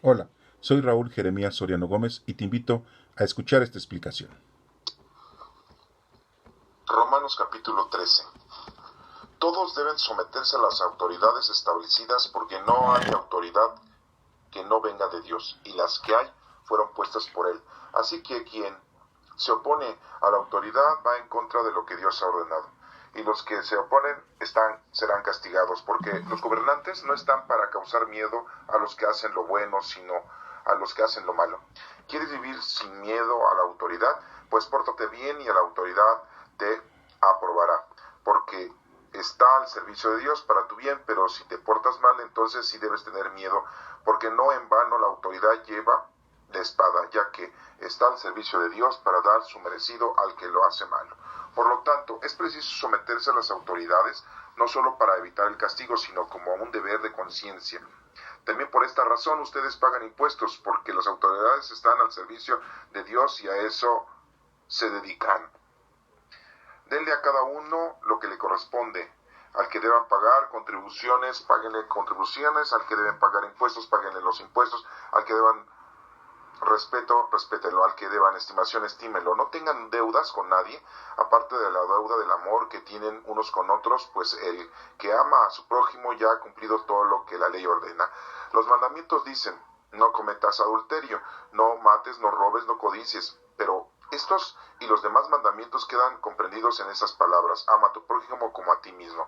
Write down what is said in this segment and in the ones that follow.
Hola, soy Raúl Jeremías Soriano Gómez y te invito a escuchar esta explicación. Romanos capítulo 13. Todos deben someterse a las autoridades establecidas porque no hay autoridad que no venga de Dios, y las que hay fueron puestas por Él. Así que quien se opone a la autoridad va en contra de lo que Dios ha ordenado. Y los que se oponen serán castigados, porque los gobernantes no están para causar miedo a los que hacen lo bueno, sino a los que hacen lo malo. ¿Quieres vivir sin miedo a la autoridad? Pues pórtate bien y a la autoridad te aprobará, porque está al servicio de Dios para tu bien. Pero si te portas mal, entonces sí debes tener miedo, porque no en vano la autoridad lleva de espada, ya que está al servicio de Dios para dar su merecido al que lo hace malo. Por lo tanto, es preciso someterse a las autoridades, no solo para evitar el castigo, sino como un deber de conciencia. También por esta razón ustedes pagan impuestos, porque las autoridades están al servicio de Dios y a eso se dedican. Denle a cada uno lo que le corresponde. Al que deban pagar contribuciones, páguenle contribuciones. Al que deben pagar impuestos, páguenle los impuestos. Al que deban respeto, respétenlo. Al que deban estimación, estímenlo. No tengan deudas con nadie, aparte de la deuda del amor que tienen unos con otros, pues el que ama a su prójimo ya ha cumplido todo lo que la ley ordena. Los mandamientos dicen: no cometas adulterio, no mates, no robes, no codicies. Pero estos y los demás mandamientos quedan comprendidos en esas palabras: ama a tu prójimo como a ti mismo.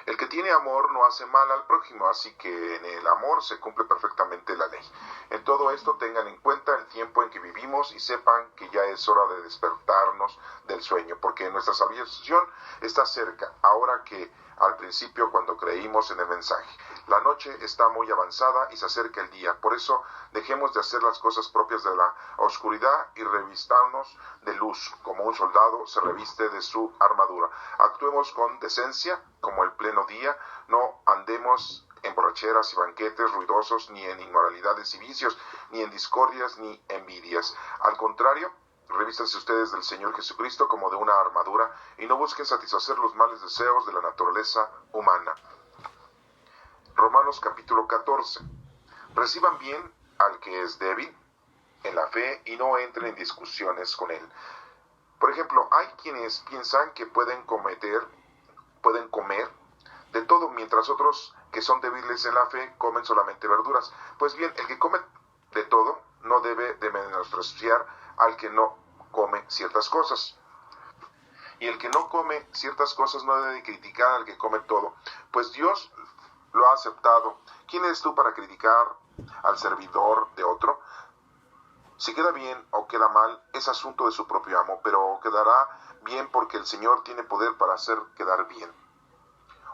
El que tiene amor no hace mal al prójimo, así que en el amor se cumple perfectamente la ley. En todo esto tengan en cuenta el tiempo en que vivimos y sepan que ya es hora de despertarnos del sueño, porque nuestra salvación está cerca, ahora que al principio cuando creímos en el mensaje. La noche está muy avanzada y se acerca el día. Por eso dejemos de hacer las cosas propias de la oscuridad y revistámonos de luz, como un soldado se reviste de su armadura. Actuemos con decencia, como el pleno día. No andemos en borracheras y banquetes ruidosos, ni en inmoralidades y vicios, ni en discordias ni envidias. Al contrario, revístanse ustedes del Señor Jesucristo como de una armadura, y no busquen satisfacer los malos deseos de la naturaleza humana. Romanos capítulo 14. Reciban bien al que es débil en la fe y no entren en discusiones con él. Por ejemplo, hay quienes piensan que pueden comer de todo, mientras otros que son débiles en la fe comen solamente verduras. Pues bien, el que come de todo no debe de menospreciar al que no come ciertas cosas. Y el que no come ciertas cosas no debe de criticar al que come todo, pues Dios lo ha aceptado. ¿Quién eres tú para criticar al servidor de otro? Si queda bien o queda mal, es asunto de su propio amo, pero quedará bien porque el Señor tiene poder para hacer quedar bien.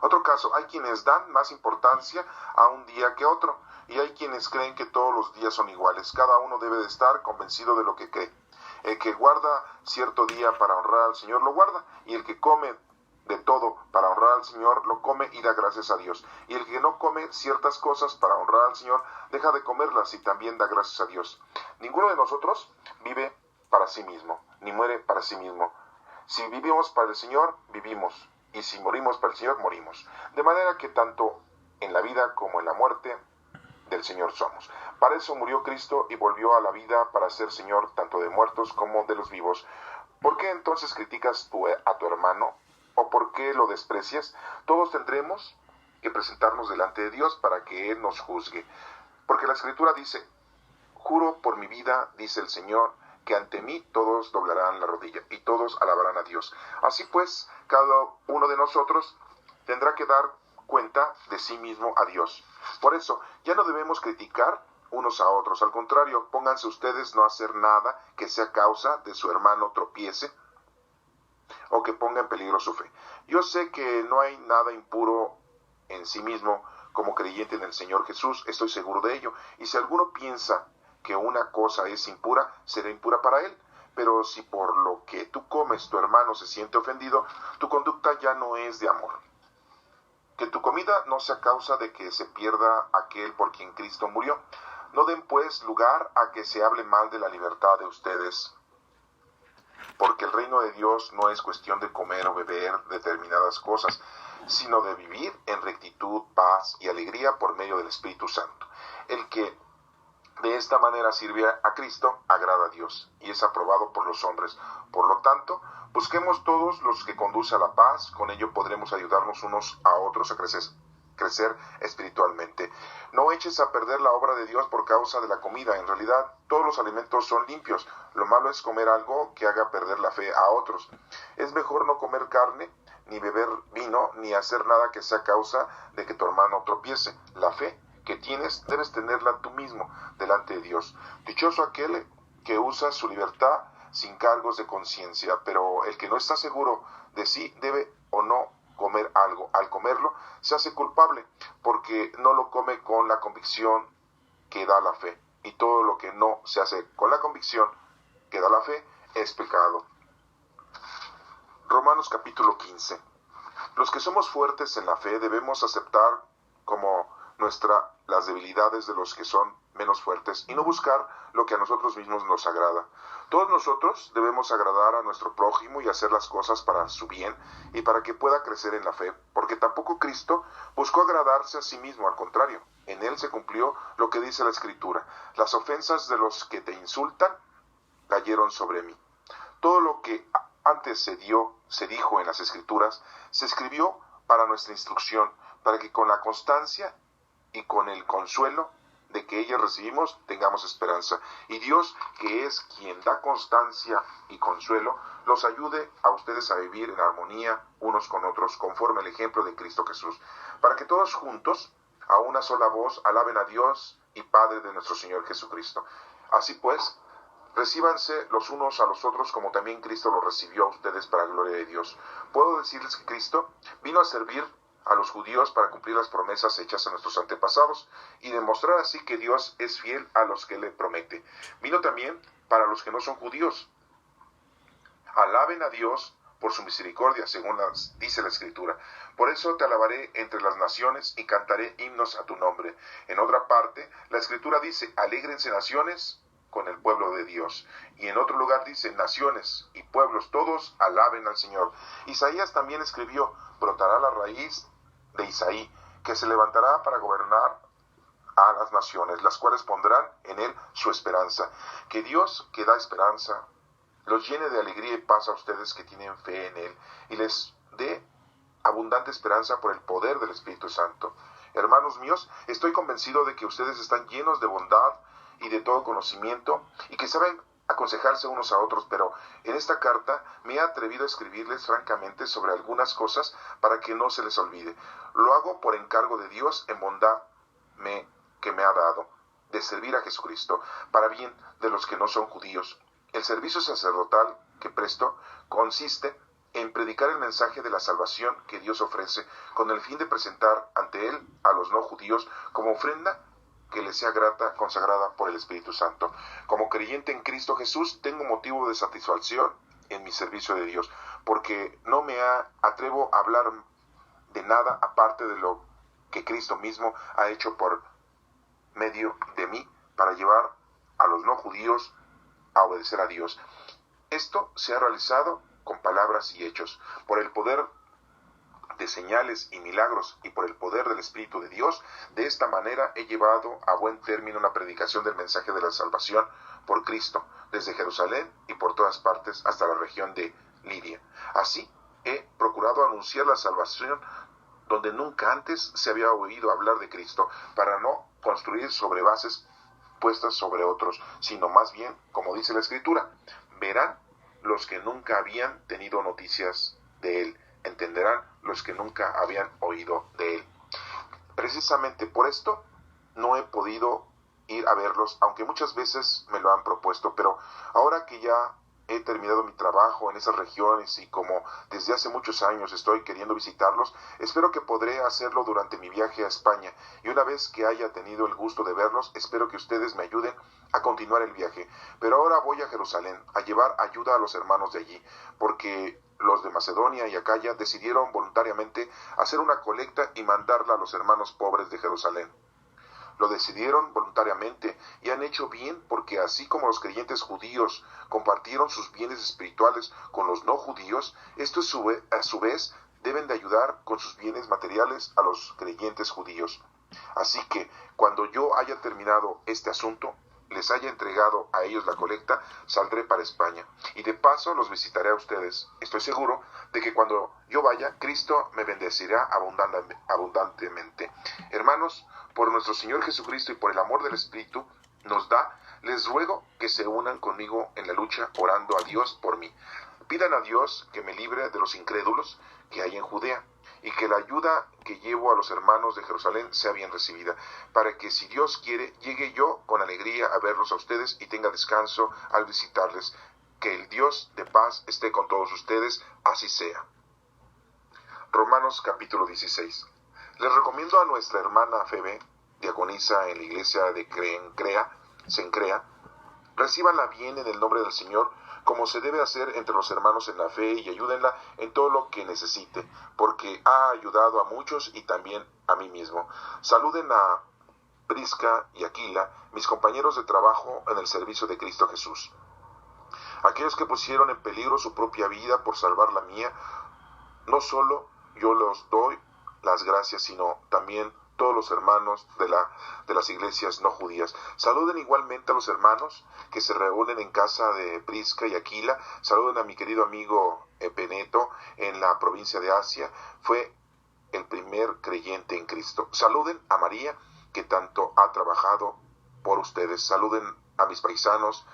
Otro caso, hay quienes dan más importancia a un día que otro, y hay quienes creen que todos los días son iguales. Cada uno debe de estar convencido de lo que cree. El que guarda cierto día para honrar al Señor lo guarda, y el que come de todo para honrar al Señor lo come y da gracias a Dios. Y el que no come ciertas cosas para honrar al Señor deja de comerlas y también da gracias a Dios. Ninguno de nosotros vive para sí mismo, ni muere para sí mismo. Si vivimos para el Señor, vivimos, y si morimos para el Señor, morimos. De manera que tanto en la vida como en la muerte del Señor somos. Para eso murió Cristo y volvió a la vida, para ser Señor tanto de muertos como de los vivos. ¿Por qué entonces criticas a tu hermano? ¿O por qué lo desprecias? Todos tendremos que presentarnos delante de Dios para que Él nos juzgue. Porque la Escritura dice: juro por mi vida, dice el Señor, que ante mí todos doblarán la rodilla y todos alabarán a Dios. Así pues, cada uno de nosotros tendrá que dar cuenta de sí mismo a Dios. Por eso, ya no debemos criticar unos a otros. Al contrario, pónganse ustedes no hacer nada que sea causa de su hermano tropiece o que ponga en peligro su fe. Yo sé que no hay nada impuro en sí mismo como creyente en el Señor Jesús, estoy seguro de ello. Y si alguno piensa que una cosa es impura, será impura para él. Pero si por lo que tú comes tu hermano se siente ofendido, tu conducta ya no es de amor. Que tu comida no sea causa de que se pierda aquel por quien Cristo murió. No den pues lugar a que se hable mal de la libertad de ustedes, porque el reino de Dios no es cuestión de comer o beber determinadas cosas, sino de vivir en rectitud, paz y alegría por medio del Espíritu Santo. El que de esta manera sirve a Cristo agrada a Dios y es aprobado por los hombres. Por lo tanto, busquemos todos los que conduce a la paz, con ello podremos ayudarnos unos a otros a crecer espiritualmente. No eches a perder la obra de Dios por causa de la comida. En realidad, todos los alimentos son limpios. Lo malo es comer algo que haga perder la fe a otros. Es mejor no comer carne, ni beber vino, ni hacer nada que sea causa de que tu hermano tropiece. La fe que tienes debes tenerla tú mismo delante de Dios. Dichoso aquel que usa su libertad sin cargos de conciencia, pero el que no está seguro de si debe o no comer algo, al comerlo se hace culpable, porque no lo come con la convicción que da la fe, y todo lo que no se hace con la convicción que da la fe es pecado. Romanos capítulo 15. Los que somos fuertes en la fe debemos aceptar como las debilidades de los que son menos fuertes y no buscar lo que a nosotros mismos nos agrada. Todos nosotros debemos agradar a nuestro prójimo y hacer las cosas para su bien y para que pueda crecer en la fe, porque tampoco Cristo buscó agradarse a sí mismo, al contrario, en él se cumplió lo que dice la Escritura: las ofensas de los que te insultan cayeron sobre mí. Todo lo que antes se dijo en las Escrituras, se escribió para nuestra instrucción, para que con la constancia y con el consuelo de que ellas recibimos, tengamos esperanza. Y Dios, que es quien da constancia y consuelo, los ayude a ustedes a vivir en armonía unos con otros, conforme al ejemplo de Cristo Jesús, para que todos juntos, a una sola voz, alaben a Dios y Padre de nuestro Señor Jesucristo. Así pues, recíbanse los unos a los otros como también Cristo los recibió a ustedes para la gloria de Dios. Puedo decirles que Cristo vino a servir a los judíos para cumplir las promesas hechas a nuestros antepasados y demostrar así que Dios es fiel a los que le promete. Vino también para los que no son judíos. Alaben a Dios por su misericordia, según dice la Escritura. Por eso te alabaré entre las naciones y cantaré himnos a tu nombre. En otra parte, la Escritura dice: alégrense naciones con el pueblo de Dios. Y en otro lugar dice: naciones y pueblos todos alaben al Señor. Isaías también escribió: brotará la raíz de Isaí, que se levantará para gobernar a las naciones, las cuales pondrán en él su esperanza. Que Dios, que da esperanza, los llene de alegría y paz a ustedes que tienen fe en él, y les dé abundante esperanza por el poder del Espíritu Santo. Hermanos míos, estoy convencido de que ustedes están llenos de bondad y de todo conocimiento, y que saben aconsejarse unos a otros, pero en esta carta me he atrevido a escribirles francamente sobre algunas cosas para que no se les olvide. Lo hago por encargo de Dios en bondad que me ha dado, de servir a Jesucristo, para bien de los que no son judíos. El servicio sacerdotal que presto consiste en predicar el mensaje de la salvación que Dios ofrece, con el fin de presentar ante él a los no judíos como ofrenda que les sea grata, consagrada por el Espíritu Santo. Como creyente en Cristo Jesús, tengo motivo de satisfacción en mi servicio de Dios, porque no me atrevo a hablar de nada aparte de lo que Cristo mismo ha hecho por medio de mí para llevar a los no judíos a obedecer a Dios. Esto se ha realizado con palabras y hechos, por el poder de señales y milagros y por el poder del Espíritu de Dios. De esta manera he llevado a buen término la predicación del mensaje de la salvación por Cristo, desde Jerusalén y por todas partes hasta la región de Lidia. Así he procurado anunciar la salvación donde nunca antes se había oído hablar de Cristo, para no construir sobre bases puestas sobre otros, sino más bien, como dice la Escritura: verán los que nunca habían tenido noticias de él, entenderán los que nunca habían oído de él. Precisamente por esto no he podido ir a verlos, aunque muchas veces me lo han propuesto, pero ahora que ya he terminado mi trabajo en esas regiones y como desde hace muchos años estoy queriendo visitarlos, espero que podré hacerlo durante mi viaje a España, y una vez que haya tenido el gusto de verlos, espero que ustedes me ayuden a continuar el viaje. Pero ahora voy a Jerusalén a llevar ayuda a los hermanos de allí, porque los de Macedonia y Acaya decidieron voluntariamente hacer una colecta y mandarla a los hermanos pobres de Jerusalén. Lo decidieron voluntariamente y han hecho bien, porque así como los creyentes judíos compartieron sus bienes espirituales con los no judíos, estos a su vez deben de ayudar con sus bienes materiales a los creyentes judíos. Así que cuando yo haya terminado este asunto, les haya entregado a ellos la colecta, saldré para España. Y de paso los visitaré a ustedes. Estoy seguro de que cuando yo vaya, Cristo me bendecirá abundantemente. Hermanos, por nuestro Señor Jesucristo y por el amor del Espíritu nos da, les ruego que se unan conmigo en la lucha orando a Dios por mí. Pidan a Dios que me libre de los incrédulos que hay en Judea, y que la ayuda que llevo a los hermanos de Jerusalén sea bien recibida, para que, si Dios quiere, llegue yo con alegría a verlos a ustedes y tenga descanso al visitarles. Que el Dios de paz esté con todos ustedes, así sea. Romanos capítulo 16. Les recomiendo a nuestra hermana Febe, diaconisa en la iglesia de Cencrea. Recíbanla bien en el nombre del Señor, como se debe hacer entre los hermanos en la fe, y ayúdenla en todo lo que necesite, porque ha ayudado a muchos y también a mí mismo. Saluden a Prisca y Aquila, mis compañeros de trabajo en el servicio de Cristo Jesús. Aquellos que pusieron en peligro su propia vida por salvar la mía, no solo yo los doy las gracias, sino también todos los hermanos de las iglesias no judías. Saluden igualmente a los hermanos que se reúnen en casa de Prisca y Aquila. Saluden a mi querido amigo Epeneto en la provincia de Asia. Fue el primer creyente en Cristo. Saluden a María, que tanto ha trabajado por ustedes. Saluden a mis paisanos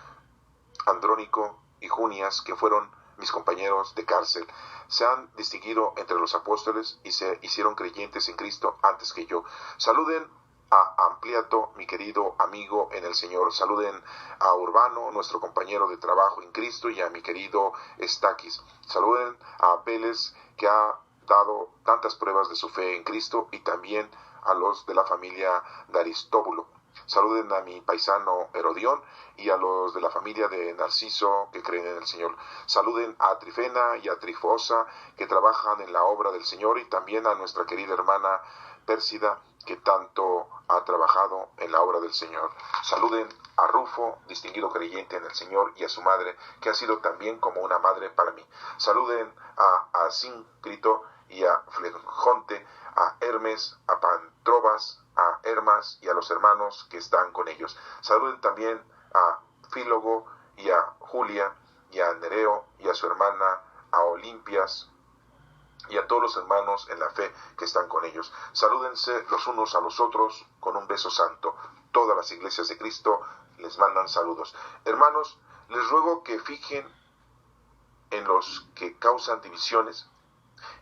Andrónico y Junias, que fueron mis compañeros de cárcel. Se han distinguido entre los apóstoles y se hicieron creyentes en Cristo antes que yo. Saluden a Ampliato, mi querido amigo en el Señor. Saluden a Urbano, nuestro compañero de trabajo en Cristo, y a mi querido Estaquis. Saluden a Apeles, que ha dado tantas pruebas de su fe en Cristo, y también a los de la familia de Aristóbulo. Saluden a mi paisano Herodión y a los de la familia de Narciso que creen en el Señor. Saluden a Trifena y a Trifosa, que trabajan en la obra del Señor, y también a nuestra querida hermana Pérsida, que tanto ha trabajado en la obra del Señor. Saluden a Rufo, distinguido creyente en el Señor, y a su madre, que ha sido también como una madre para mí. Saluden a Asíncrito y a Flegonte, a Hermes, a Pantrobas, a Hermas y a los hermanos que están con ellos. Saluden también a Fílogo y a Julia y a Nereo y a su hermana, a Olimpias, y a todos los hermanos en la fe que están con ellos. Salúdense los unos a los otros con un beso santo. Todas las iglesias de Cristo les mandan saludos. Hermanos, les ruego que fijen en los que causan divisiones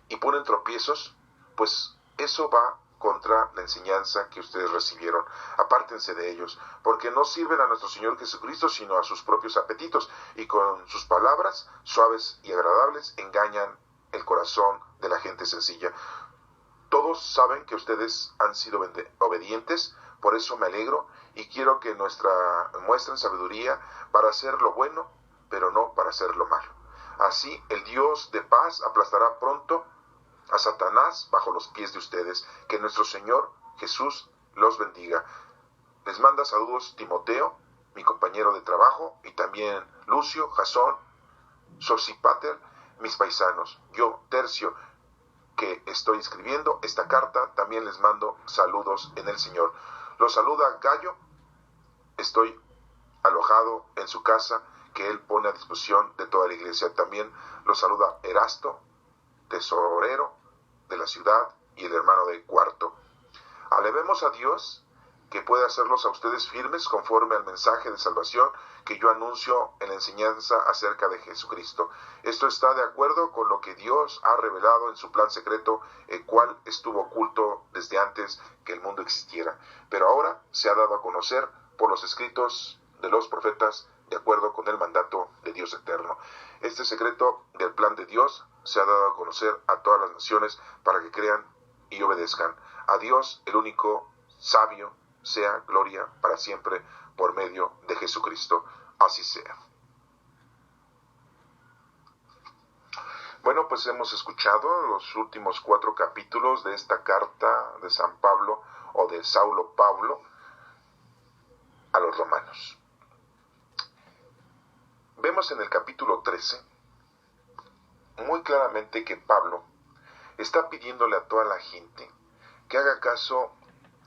y ponen tropiezos, pues eso va contra la enseñanza que ustedes recibieron. Apártense de ellos, porque no sirven a nuestro Señor Jesucristo, sino a sus propios apetitos, y con sus palabras suaves y agradables engañan el corazón de la gente sencilla. Todos saben que ustedes han sido obedientes, por eso me alegro, y quiero que muestren sabiduría para hacer lo bueno, pero no para hacer lo malo. Así el Dios de paz aplastará pronto a Satanás bajo los pies de ustedes. Que nuestro Señor Jesús los bendiga. Les manda saludos Timoteo, mi compañero de trabajo, y también Lucio, Jasón, Sosípater, mis paisanos. Yo, Tercio, que estoy escribiendo esta carta, también les mando saludos en el Señor. Los saluda Gallo. Estoy alojado en su casa, que él pone a disposición de toda la iglesia. También los saluda Erasto, tesorero de la ciudad, y el hermano de Cuarto. Alabemos a Dios, que puede hacerlos a ustedes firmes conforme al mensaje de salvación que yo anuncio en la enseñanza acerca de Jesucristo. Esto está de acuerdo con lo que Dios ha revelado en su plan secreto, el cual estuvo oculto desde antes que el mundo existiera, pero ahora se ha dado a conocer por los escritos de los profetas, de acuerdo con el mandato de Dios eterno. Este secreto del plan de Dios se ha dado a conocer a todas las naciones para que crean y obedezcan. A Dios, el único sabio, sea gloria para siempre por medio de Jesucristo. Así sea. Bueno, pues hemos escuchado los últimos 4 capítulos de esta carta de San Pablo, o de Saulo Pablo, a los romanos. Vemos en el capítulo 13 muy claramente que Pablo está pidiéndole a toda la gente que haga caso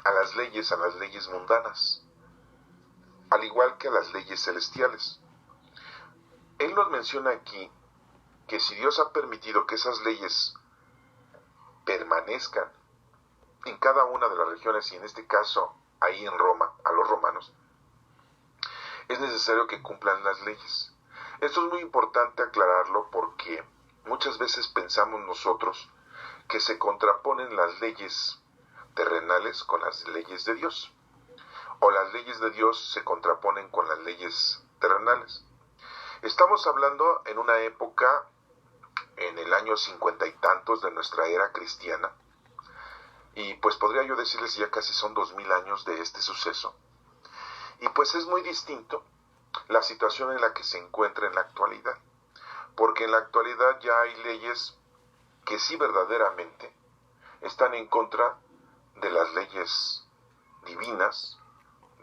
a las leyes mundanas, al igual que a las leyes celestiales. Él nos menciona aquí que si Dios ha permitido que esas leyes permanezcan en cada una de las regiones, y en este caso ahí en Roma, a los romanos, es necesario que cumplan las leyes. Esto es muy importante aclararlo porque muchas veces pensamos nosotros que se contraponen las leyes terrenales con las leyes de Dios, o las leyes de Dios se contraponen con las leyes terrenales. Estamos hablando en una época, en el año 50 y tantos de nuestra era cristiana, y pues podría yo decirles ya casi son 2000 años de este suceso, y pues es muy distinto la situación en la que se encuentra en la actualidad, porque en la actualidad ya hay leyes que sí verdaderamente están en contra de las leyes divinas,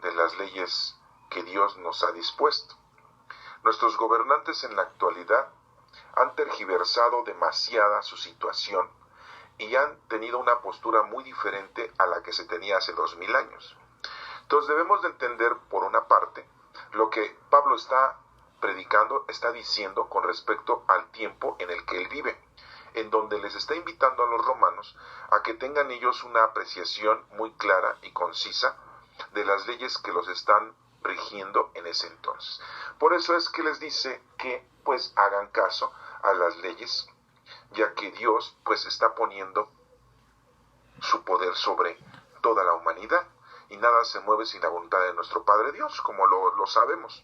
de las leyes que Dios nos ha dispuesto. Nuestros gobernantes en la actualidad han tergiversado demasiada su situación y han tenido una postura muy diferente a la que se tenía hace 2000 años. Entonces debemos de entender, por una parte, lo que Pablo está predicando, está diciendo con respecto al tiempo en el que él vive, en donde les está invitando a los romanos a que tengan ellos una apreciación muy clara y concisa de las leyes que los están rigiendo en ese entonces. Por eso es que les dice que pues hagan caso a las leyes, ya que Dios pues está poniendo su poder sobre toda la humanidad, y nada se mueve sin la voluntad de nuestro Padre Dios, como lo sabemos.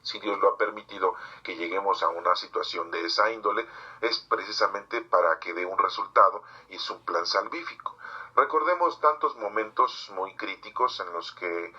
Si Dios lo ha permitido que lleguemos a una situación de esa índole, es precisamente para que dé un resultado, y es un plan salvífico. Recordemos tantos momentos muy críticos en los que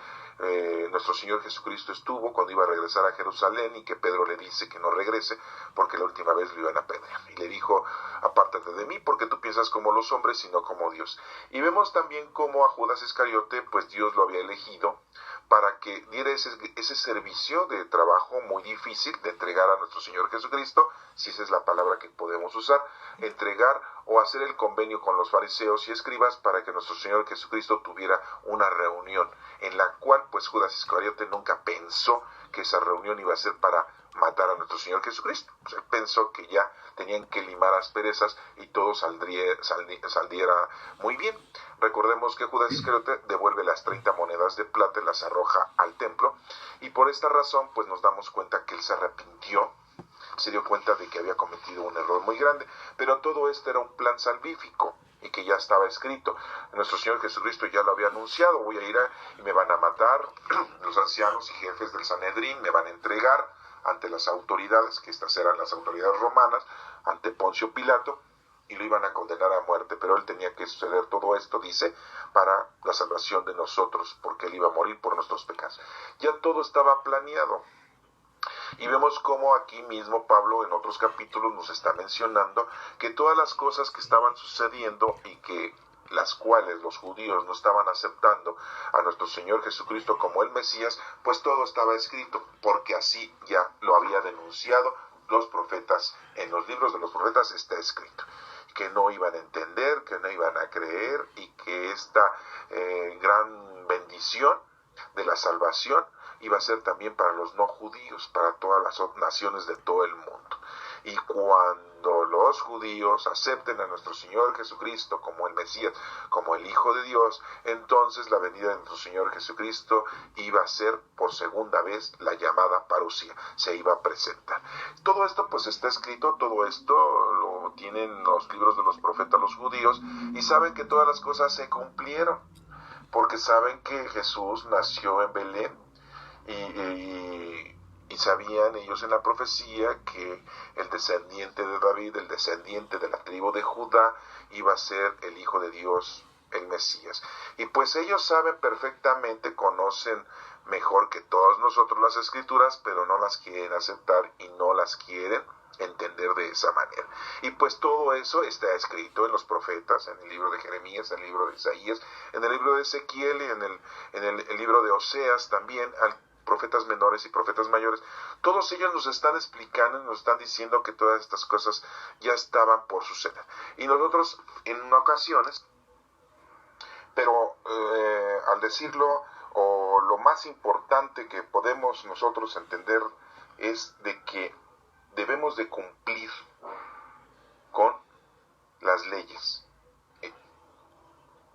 nuestro Señor Jesucristo estuvo cuando iba a regresar a Jerusalén, y que Pedro le dice que no regrese porque la última vez lo iban a apedrear, y le dijo: apártate de mí porque tú piensas como los hombres y no como Dios. Y vemos también cómo a Judas Iscariote pues Dios lo había elegido para que diera ese servicio de trabajo muy difícil de entregar a nuestro Señor Jesucristo, si esa es la palabra que podemos usar, entregar o hacer el convenio con los fariseos y escribas para que nuestro Señor Jesucristo tuviera una reunión, en la cual pues Judas Iscariote nunca pensó que esa reunión iba a ser para matar a nuestro Señor Jesucristo. Pues él pensó que ya tenían que limar asperezas y todo saldría muy bien. Recordemos que Judas Iscariote devuelve las 30 monedas de plata y las arroja al templo, y por esta razón pues nos damos cuenta que él se arrepintió, se dio cuenta de que había cometido un error muy grande, pero todo esto era un plan salvífico y que ya estaba escrito. Nuestro Señor Jesucristo ya lo había anunciado: voy a ir y me van a matar, los ancianos y jefes del Sanedrín me van a entregar ante las autoridades, que estas eran las autoridades romanas, ante Poncio Pilato, y lo iban a condenar a muerte, pero él tenía que suceder todo esto, dice, para la salvación de nosotros, porque él iba a morir por nuestros pecados. Ya todo estaba planeado. Y vemos cómo aquí mismo Pablo en otros capítulos nos está mencionando que todas las cosas que estaban sucediendo y que las cuales los judíos no estaban aceptando a nuestro Señor Jesucristo como el Mesías, pues todo estaba escrito, porque así ya lo había denunciado los profetas. En los libros de los profetas está escrito que no iban a entender, que no iban a creer, y que esta gran bendición de la salvación iba a ser también para los no judíos, para todas las naciones de todo el mundo. Y cuando los judíos acepten a nuestro Señor Jesucristo como el Mesías, como el Hijo de Dios, entonces la venida de nuestro Señor Jesucristo iba a ser por segunda vez la llamada parucía, se iba a presentar. Todo esto pues está escrito, todo esto lo tienen los libros de los profetas los judíos, y saben que todas las cosas se cumplieron, porque saben que Jesús nació en Belén, y sabían ellos en la profecía que el descendiente de David, el descendiente de la tribu de Judá, iba a ser el Hijo de Dios, el Mesías. Y pues ellos saben perfectamente, conocen mejor que todos nosotros las Escrituras, pero no las quieren aceptar y no las quieren entender de esa manera. Y pues todo eso está escrito en los profetas, en el libro de Jeremías, en el libro de Isaías, en el libro de Ezequiel, y en el libro de Oseas también, profetas menores y profetas mayores. Todos ellos nos están explicando, nos están diciendo que todas estas cosas ya estaban por suceder. Y nosotros en ocasiones Pero al decirlo, o lo más importante que podemos nosotros entender es de que debemos de cumplir con las leyes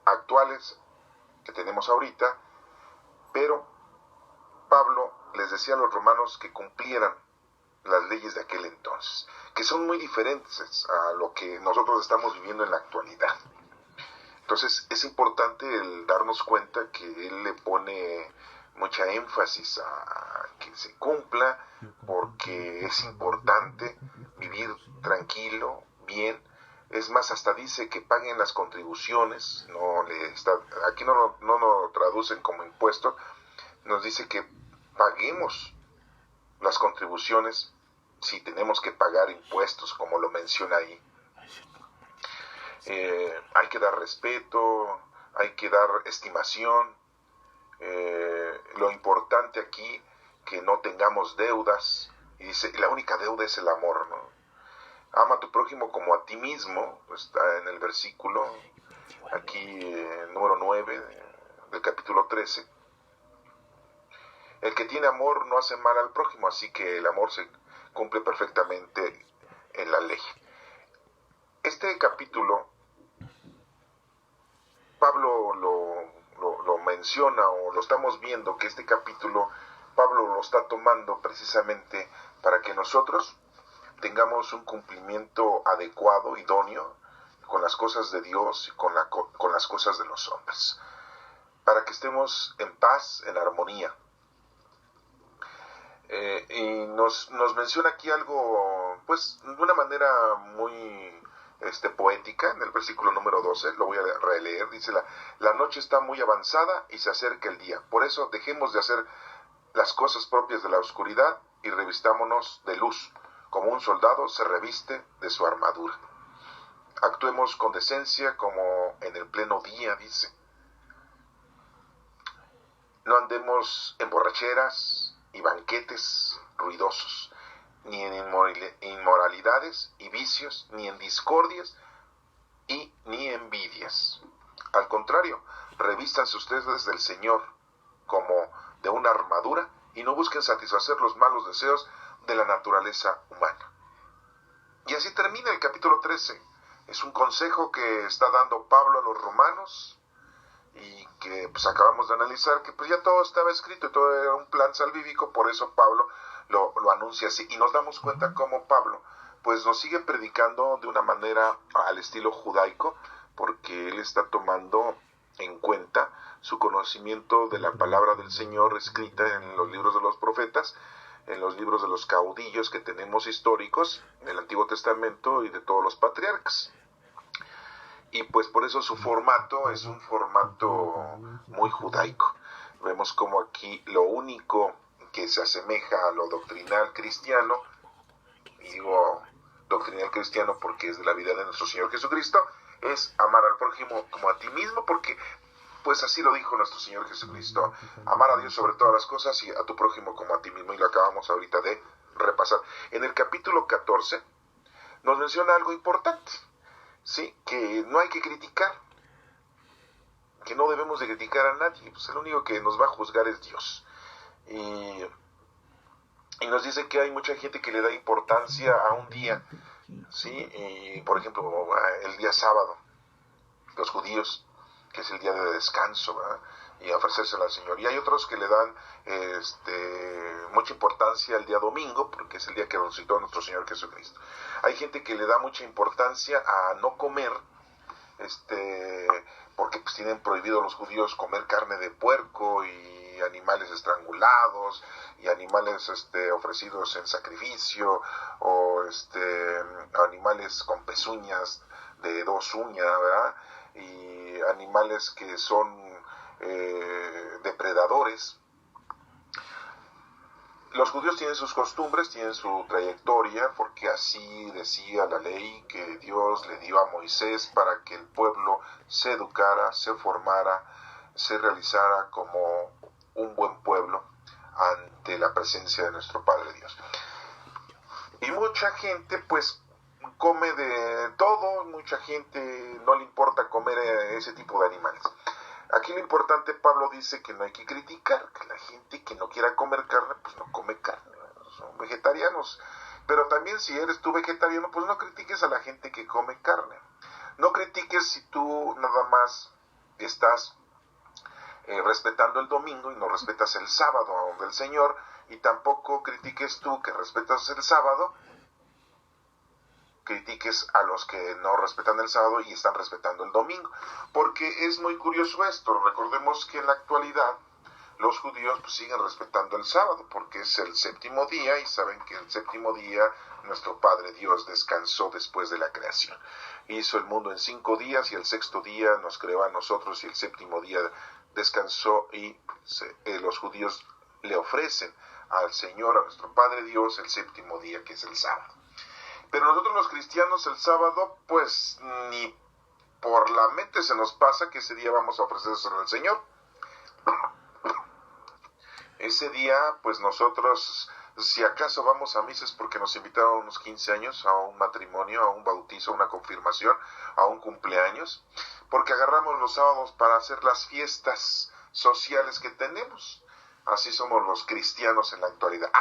actuales que tenemos ahorita, pero Pablo les decía a los romanos que cumplieran las leyes de aquel entonces, que son muy diferentes a lo que nosotros estamos viviendo en la actualidad. Entonces es importante el darnos cuenta que él le pone mucha énfasis a que se cumpla, porque es importante vivir tranquilo, bien. Es más, hasta dice que paguen las contribuciones, aquí no lo traducen como impuesto, nos dice que paguemos las contribuciones si tenemos que pagar impuestos, como lo menciona ahí. Hay que dar respeto, hay que dar estimación. Lo importante aquí, que no tengamos deudas. Y dice, la única deuda es el amor, ¿no? Ama a tu prójimo como a ti mismo, está en el versículo, aquí número 9 del capítulo 13. El que tiene amor no hace mal al prójimo, así que el amor se cumple perfectamente en la ley. Este capítulo, Pablo lo menciona, o lo estamos viendo, que este capítulo Pablo lo está tomando precisamente para que nosotros tengamos un cumplimiento adecuado, idóneo, con las cosas de Dios y con las cosas de los hombres, para que estemos en paz, en armonía. Y nos menciona aquí algo, pues, de una manera muy poética, en el versículo número 12, lo voy a releer, dice, la noche está muy avanzada y se acerca el día, por eso dejemos de hacer las cosas propias de la oscuridad y revistámonos de luz, como un soldado se reviste de su armadura. Actuemos con decencia como en el pleno día, dice. No andemos en borracheras y banquetes ruidosos, ni en inmoralidades y vicios, ni en discordias y ni envidias. Al contrario, revístanse ustedes del Señor como de una armadura y no busquen satisfacer los malos deseos de la naturaleza humana. Y así termina el capítulo 13. Es un consejo que está dando Pablo a los romanos y que pues acabamos de analizar, que pues ya todo estaba escrito y todo era un plan salvífico, por eso Pablo lo anuncia así, y nos damos cuenta cómo Pablo pues nos sigue predicando de una manera al estilo judaico, porque él está tomando en cuenta su conocimiento de la palabra del Señor escrita en los libros de los profetas, en los libros de los caudillos que tenemos históricos del Antiguo Testamento y de todos los patriarcas. Y pues por eso su formato es un formato muy judaico. Vemos como aquí lo único que se asemeja a lo doctrinal cristiano, y digo doctrinal cristiano porque es de la vida de nuestro Señor Jesucristo, es amar al prójimo como a ti mismo, porque pues así lo dijo nuestro Señor Jesucristo, amar a Dios sobre todas las cosas y a tu prójimo como a ti mismo, y lo acabamos ahorita de repasar. En el capítulo 14 nos menciona algo importante, ¿sí? Que no hay que criticar, que no debemos de criticar a nadie, pues el único que nos va a juzgar es Dios. Y nos dice que hay mucha gente que le da importancia a un día, ¿sí? Y por ejemplo, el día sábado, los judíos, que es el día de descanso, ¿verdad? Y ofrecérselo al Señor. Y hay otros que le dan mucha importancia al día domingo, porque es el día que resucitó nuestro Señor Jesucristo. Hay gente que le da mucha importancia a no comer, porque pues tienen prohibido los judíos comer carne de puerco y animales estrangulados y animales ofrecidos en sacrificio, o animales con pezuñas de 2 uñas, ¿verdad? Y animales que son depredadores. Los judíos tienen sus costumbres, tienen su trayectoria, porque así decía la ley que Dios le dio a Moisés para que el pueblo se educara, se formara, se realizara como un buen pueblo ante la presencia de nuestro Padre Dios. Y mucha gente pues come de todo, mucha gente no le importa comer ese tipo de animales. Aquí lo importante, Pablo dice que no hay que criticar, que la gente que no quiera comer carne, pues no come carne, son vegetarianos. Pero también si eres tú vegetariano, pues no critiques a la gente que come carne. No critiques si tú nada más estás respetando el domingo y no respetas el sábado del Señor, y tampoco critiques tú que respetas el sábado, critiques a los que no respetan el sábado y están respetando el domingo, porque es muy curioso esto. Recordemos que en la actualidad los judíos pues siguen respetando el sábado porque es el séptimo día, y saben que el séptimo día nuestro Padre Dios descansó después de la creación. Hizo el mundo en 5 días y el sexto día nos creó a nosotros y el séptimo día descansó, y los judíos le ofrecen al Señor, a nuestro Padre Dios, el séptimo día, que es el sábado. Pero nosotros los cristianos el sábado, pues ni por la mente se nos pasa que ese día vamos a ofrecerse al Señor. Ese día, pues nosotros, si acaso vamos a misa es porque nos invitaron a unos 15 años, a un matrimonio, a un bautizo, a una confirmación, a un cumpleaños, porque agarramos los sábados para hacer las fiestas sociales que tenemos. Así somos los cristianos en la actualidad.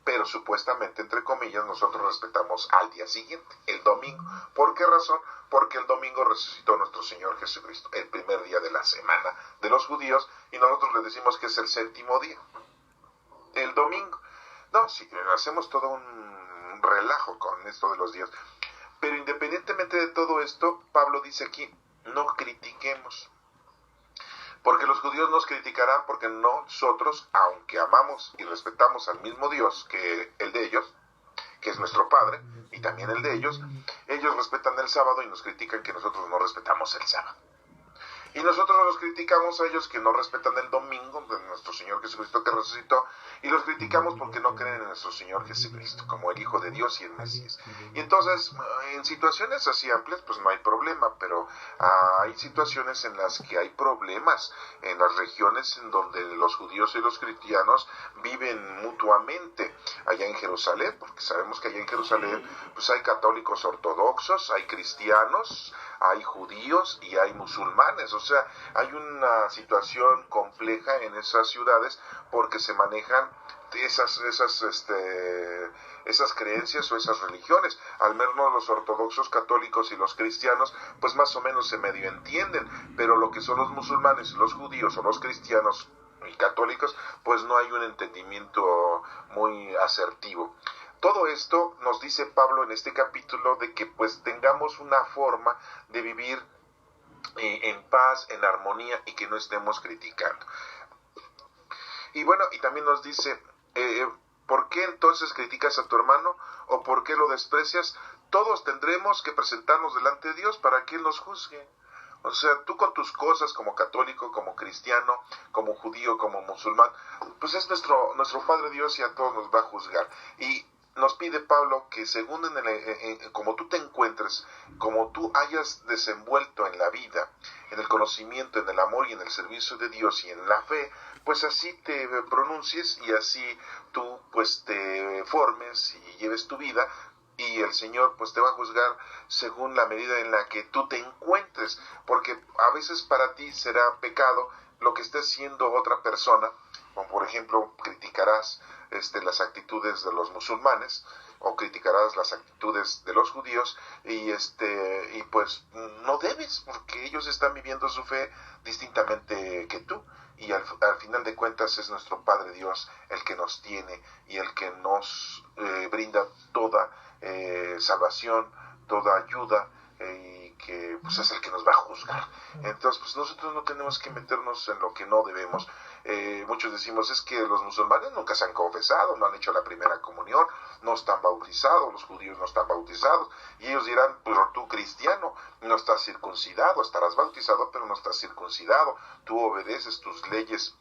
Pero supuestamente, entre comillas, nosotros respetamos al día siguiente, el domingo. ¿Por qué razón? Porque el domingo resucitó nuestro Señor Jesucristo, el primer día de la semana de los judíos, y nosotros le decimos que es el séptimo día, el domingo. No, sí, hacemos todo un relajo con esto de los días. Pero independientemente de todo esto, Pablo dice aquí, no critiquemos. Porque los judíos nos criticarán porque nosotros, aunque amamos y respetamos al mismo Dios que el de ellos, que es nuestro Padre, y también el de ellos respetan el sábado y nos critican que nosotros no respetamos el sábado. Y nosotros los criticamos a ellos que no respetan el domingo de nuestro Señor Jesucristo que resucitó, y los criticamos porque no creen en nuestro Señor Jesucristo como el Hijo de Dios y el Mesías. Y entonces, en situaciones así amplias, pues no hay problema, pero hay situaciones en las que hay problemas, en las regiones en donde los judíos y los cristianos viven mutuamente. Allá en Jerusalén, porque sabemos que allá en Jerusalén pues hay católicos ortodoxos, hay cristianos, hay judíos y hay musulmanes. O sea, hay una situación compleja en esas ciudades porque se manejan esas creencias o esas religiones. Al menos los ortodoxos, católicos y los cristianos pues más o menos se medio entienden, pero lo que son los musulmanes, los judíos o los cristianos y católicos, pues no hay un entendimiento muy asertivo. Todo esto nos dice Pablo en este capítulo de que pues tengamos una forma de vivir en paz, en armonía, y que no estemos criticando. Y bueno, y también nos dice, ¿por qué entonces criticas a tu hermano? ¿O por qué lo desprecias? Todos tendremos que presentarnos delante de Dios para que Él nos juzgue. O sea, tú con tus cosas como católico, como cristiano, como judío, como musulmán, pues es nuestro Padre Dios, y a todos nos va a juzgar. Y nos pide Pablo que según como tú te encuentres, como tú hayas desenvuelto en la vida, en el conocimiento, en el amor y en el servicio de Dios y en la fe, pues así te pronuncies y así tú pues te formes y lleves tu vida, y el Señor pues te va a juzgar según la medida en la que tú te encuentres, porque a veces para ti será pecado lo que esté haciendo otra persona, como por ejemplo criticarás las actitudes de los musulmanes o criticarás las actitudes de los judíos, y pues no debes, porque ellos están viviendo su fe distintamente que tú, y al final de cuentas es nuestro Padre Dios el que nos tiene y el que nos brinda toda salvación, toda ayuda, y que pues es el que nos va a juzgar. Entonces pues nosotros no tenemos que meternos en lo que no debemos. Muchos decimos, es que los musulmanes nunca se han confesado, no han hecho la primera comunión, no están bautizados, los judíos no están bautizados, y ellos dirán, pero tú cristiano no estás circuncidado, estarás bautizado pero no estás circuncidado, tú obedeces tus leyes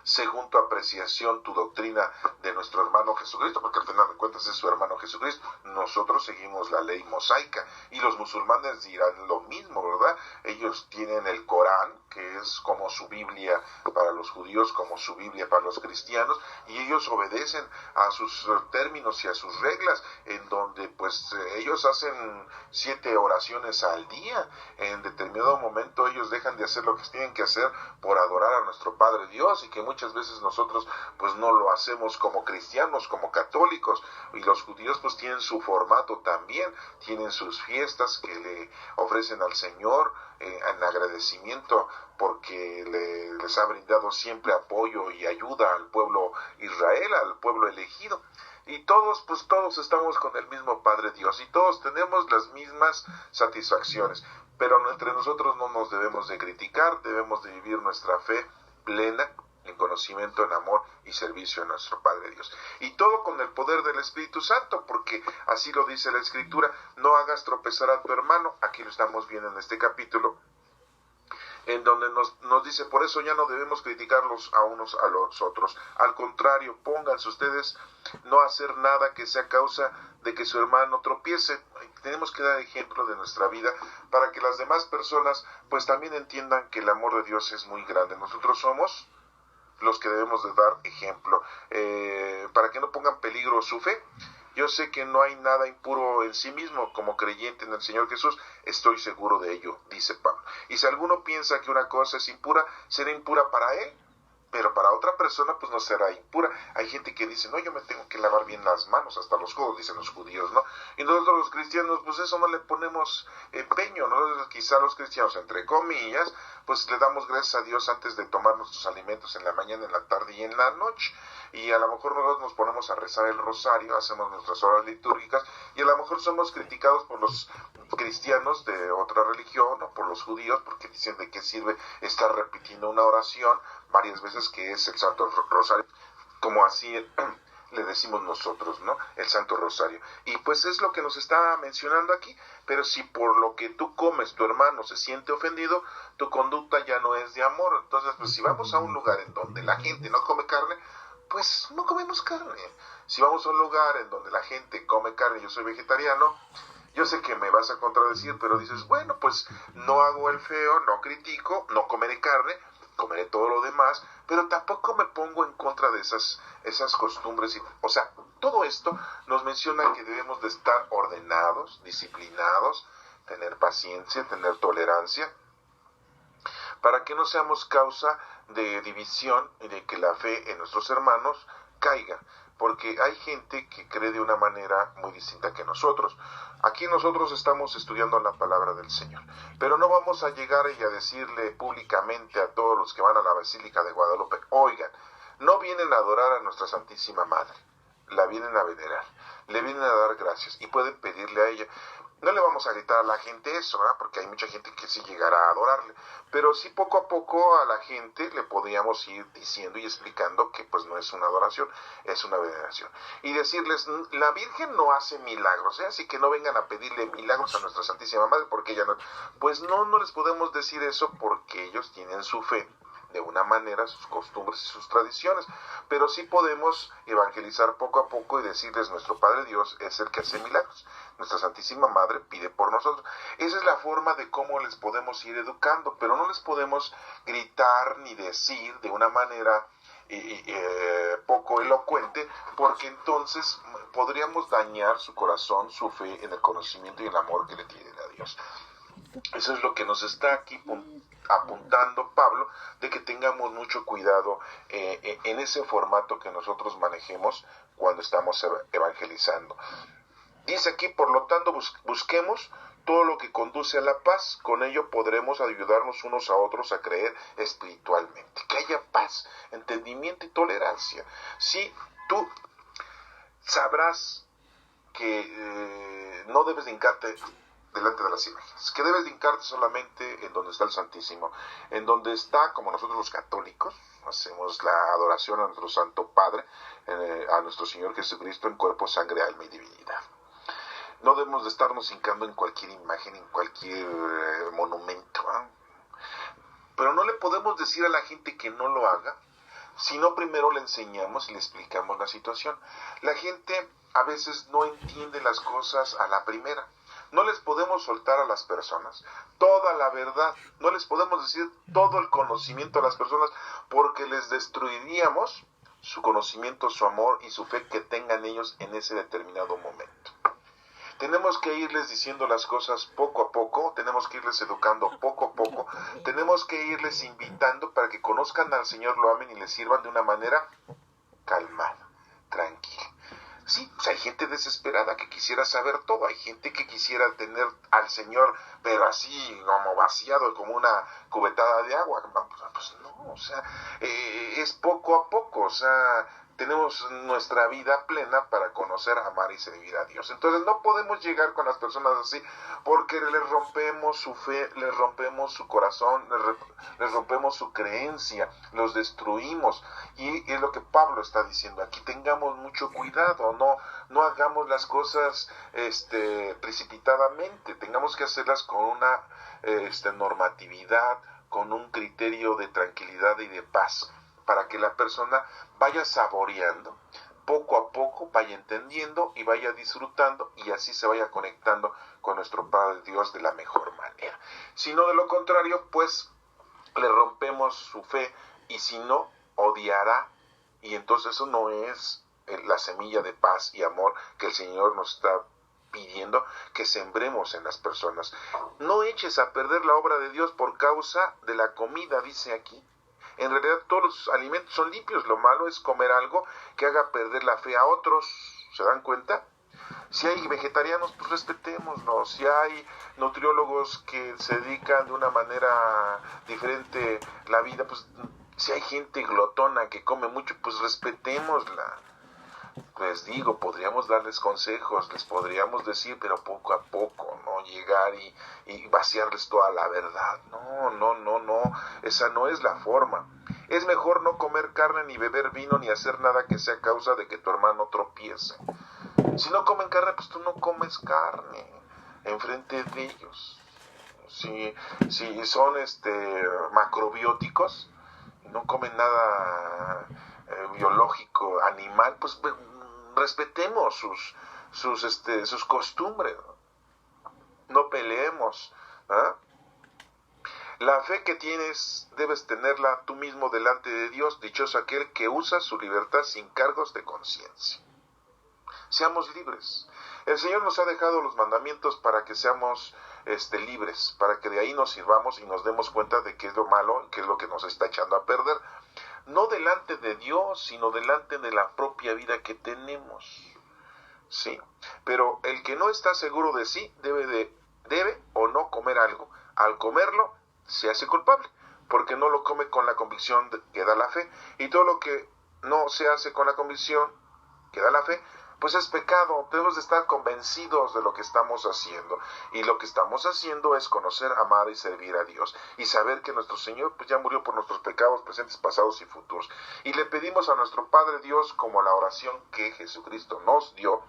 según tu apreciación, tu doctrina de nuestro hermano Jesucristo, porque al final de cuentas es su hermano Jesucristo. Nosotros seguimos la ley mosaica y los musulmanes dirán lo mismo, ¿verdad? Ellos tienen el Corán, que es como su Biblia para los judíos, como su Biblia para los cristianos, y ellos obedecen a sus términos y a sus reglas, en donde pues ellos hacen 7 oraciones al día. En determinado momento ellos dejan de hacer lo que tienen que hacer por adorar a nuestro Padre Dios, y que muchas veces nosotros pues no lo hacemos como cristianos, como católicos. Y los judíos pues tienen su formato también, tienen sus fiestas que le ofrecen al Señor en agradecimiento porque les ha brindado siempre apoyo y ayuda al pueblo Israel, al pueblo elegido. Y todos estamos con el mismo Padre Dios y todos tenemos las mismas satisfacciones, pero entre nosotros no nos debemos de criticar, debemos de vivir nuestra fe plena en conocimiento, en amor y servicio a nuestro Padre Dios. Y todo con el poder del Espíritu Santo, porque así lo dice la Escritura: no hagas tropezar a tu hermano. Aquí lo estamos viendo en este capítulo, en donde nos dice, por eso ya no debemos criticarlos a unos a los otros. Al contrario, pónganse ustedes no hacer nada que sea causa de que su hermano tropiece. Tenemos que dar ejemplo de nuestra vida para que las demás personas pues también entiendan que el amor de Dios es muy grande. Nosotros somos los que debemos de dar ejemplo, para que no pongan en peligro su fe. Yo sé que no hay nada impuro en sí mismo. Como creyente en el Señor Jesús, estoy seguro de ello, dice Pablo. Y si alguno piensa que una cosa es impura, será impura para él, pero para otra persona pues no será impura. Hay gente que dice, no, yo me tengo que lavar bien las manos, hasta los codos, dicen los judíos, ¿no? Y nosotros los cristianos, pues eso no le ponemos empeño, ¿no? Quizá los cristianos, entre comillas, pues le damos gracias a Dios antes de tomar nuestros alimentos en la mañana, en la tarde y en la noche. Y a lo mejor nosotros nos ponemos a rezar el rosario, hacemos nuestras horas litúrgicas, y a lo mejor somos criticados por los cristianos de otra religión o por los judíos, porque dicen de qué sirve estar repitiendo una oración varias veces, que es el Santo Rosario, como así le decimos nosotros, ¿no? El Santo Rosario. Y pues es lo que nos está mencionando aquí. Pero si por lo que tú comes tu hermano se siente ofendido, tu conducta ya no es de amor. Entonces, pues si vamos a un lugar en donde la gente no come carne, pues no comemos carne. Si vamos a un lugar en donde la gente come carne, yo soy vegetariano, yo sé que me vas a contradecir, pero dices, bueno, pues no hago el feo, no critico, no comeré carne, comeré todo lo demás, pero tampoco me pongo en contra de esas costumbres. O sea, todo esto nos menciona que debemos de estar ordenados, disciplinados, tener paciencia, tener tolerancia, para que no seamos causa de división y de que la fe en nuestros hermanos caiga, porque hay gente que cree de una manera muy distinta que nosotros. Aquí nosotros estamos estudiando la palabra del Señor, pero no vamos a llegar y a decirle públicamente a todos los que van a la Basílica de Guadalupe, oigan, no vienen a adorar a nuestra Santísima Madre, la vienen a venerar, le vienen a dar gracias y pueden pedirle a ella. No le vamos a gritar a la gente eso, ¿verdad? Porque hay mucha gente que sí llegará a adorarle, pero sí poco a poco a la gente le podríamos ir diciendo y explicando que pues no es una adoración, es una veneración. Y decirles, la Virgen no hace milagros, así que no vengan a pedirle milagros a nuestra Santísima Madre, porque ella no... Pues no les podemos decir eso, porque ellos tienen su fe de una manera, sus costumbres y sus tradiciones, pero sí podemos evangelizar poco a poco y decirles, nuestro Padre Dios es el que hace milagros, nuestra Santísima Madre pide por nosotros. Esa es la forma de cómo les podemos ir educando, pero no les podemos gritar ni decir de una manera poco elocuente, porque entonces podríamos dañar su corazón, su fe en el conocimiento y el amor que le tienen a Dios. Eso es lo que nos está aquí apuntando Pablo, de que tengamos mucho cuidado en ese formato que nosotros manejemos cuando estamos evangelizando. Dice aquí, por lo tanto, busquemos todo lo que conduce a la paz, con ello podremos ayudarnos unos a otros a creer espiritualmente. Que haya paz, entendimiento y tolerancia. Sí, tú sabrás que no debes de hincarte delante de las imágenes, que debes de hincarte solamente en donde está el Santísimo, en donde está, como nosotros los católicos, hacemos la adoración a nuestro Santo Padre, a nuestro Señor Jesucristo en cuerpo, sangre, alma y divinidad. No debemos de estarnos hincando en cualquier imagen, en cualquier monumento, ¿eh? Pero no le podemos decir a la gente que no lo haga, Si no, primero le enseñamos y le explicamos la situación. La gente a veces no entiende las cosas a la primera. No les podemos soltar a las personas toda la verdad, no les podemos decir todo el conocimiento a las personas porque les destruiríamos su conocimiento, su amor y su fe que tengan ellos en ese determinado momento. Tenemos que irles diciendo las cosas poco a poco, tenemos que irles educando poco a poco, tenemos que irles invitando para que conozcan al Señor, lo amen y les sirvan de una manera calmada, tranquila. Sí, pues hay gente desesperada que quisiera saber todo, hay gente que quisiera tener al Señor, pero así como vaciado, como una cubetada de agua. Pues no, o sea, es poco a poco, o sea, tenemos nuestra vida plena para conocer, amar y servir a Dios. Entonces no podemos llegar con las personas así porque les rompemos su fe, les rompemos su corazón, les rompemos su creencia, los destruimos. Y es lo que Pablo está diciendo aquí, tengamos mucho cuidado, no hagamos las cosas precipitadamente, tengamos que hacerlas con una normatividad, con un criterio de tranquilidad y de paz, para que la persona vaya saboreando, poco a poco vaya entendiendo y vaya disfrutando y así se vaya conectando con nuestro Padre Dios de la mejor manera. Si no, de lo contrario, pues le rompemos su fe y si no, odiará y entonces eso no es la semilla de paz y amor que el Señor nos está pidiendo que sembremos en las personas. No eches a perder la obra de Dios por causa de la comida, dice aquí. En realidad todos los alimentos son limpios, lo malo es comer algo que haga perder la fe a otros, ¿se dan cuenta? Si hay vegetarianos, pues respetémoslos. Si hay nutriólogos que se dedican de una manera diferente la vida, pues si hay gente glotona que come mucho, pues respetémosla. Les digo, podríamos darles consejos, les podríamos decir, pero poco a poco, no llegar y vaciarles toda la verdad. No, esa no es la forma. Es mejor no comer carne, ni beber vino, ni hacer nada que sea causa de que tu hermano tropiece. Si no comen carne, pues tú no comes carne enfrente de ellos. Si son macrobióticos, no comen nada biológico, animal, pues respetemos sus costumbres, no peleemos, ¿eh? La fe que tienes debes tenerla tú mismo delante de Dios, dichoso aquel que usa su libertad sin cargos de conciencia. Seamos libres. El Señor nos ha dejado los mandamientos para que seamos libres, para que de ahí nos sirvamos y nos demos cuenta de qué es lo malo, qué es lo que nos está echando a perder. No delante de Dios, sino delante de la propia vida que tenemos. Sí, pero el que no está seguro de sí debe o no comer algo. Al comerlo, se hace culpable, porque no lo come con la convicción que da la fe. Y todo lo que no se hace con la convicción que da la fe, pues es pecado. Tenemos de estar convencidos de lo que estamos haciendo, y lo que estamos haciendo es conocer, amar y servir a Dios, y saber que nuestro Señor pues ya murió por nuestros pecados presentes, pasados y futuros, y le pedimos a nuestro Padre Dios, como la oración que Jesucristo nos dio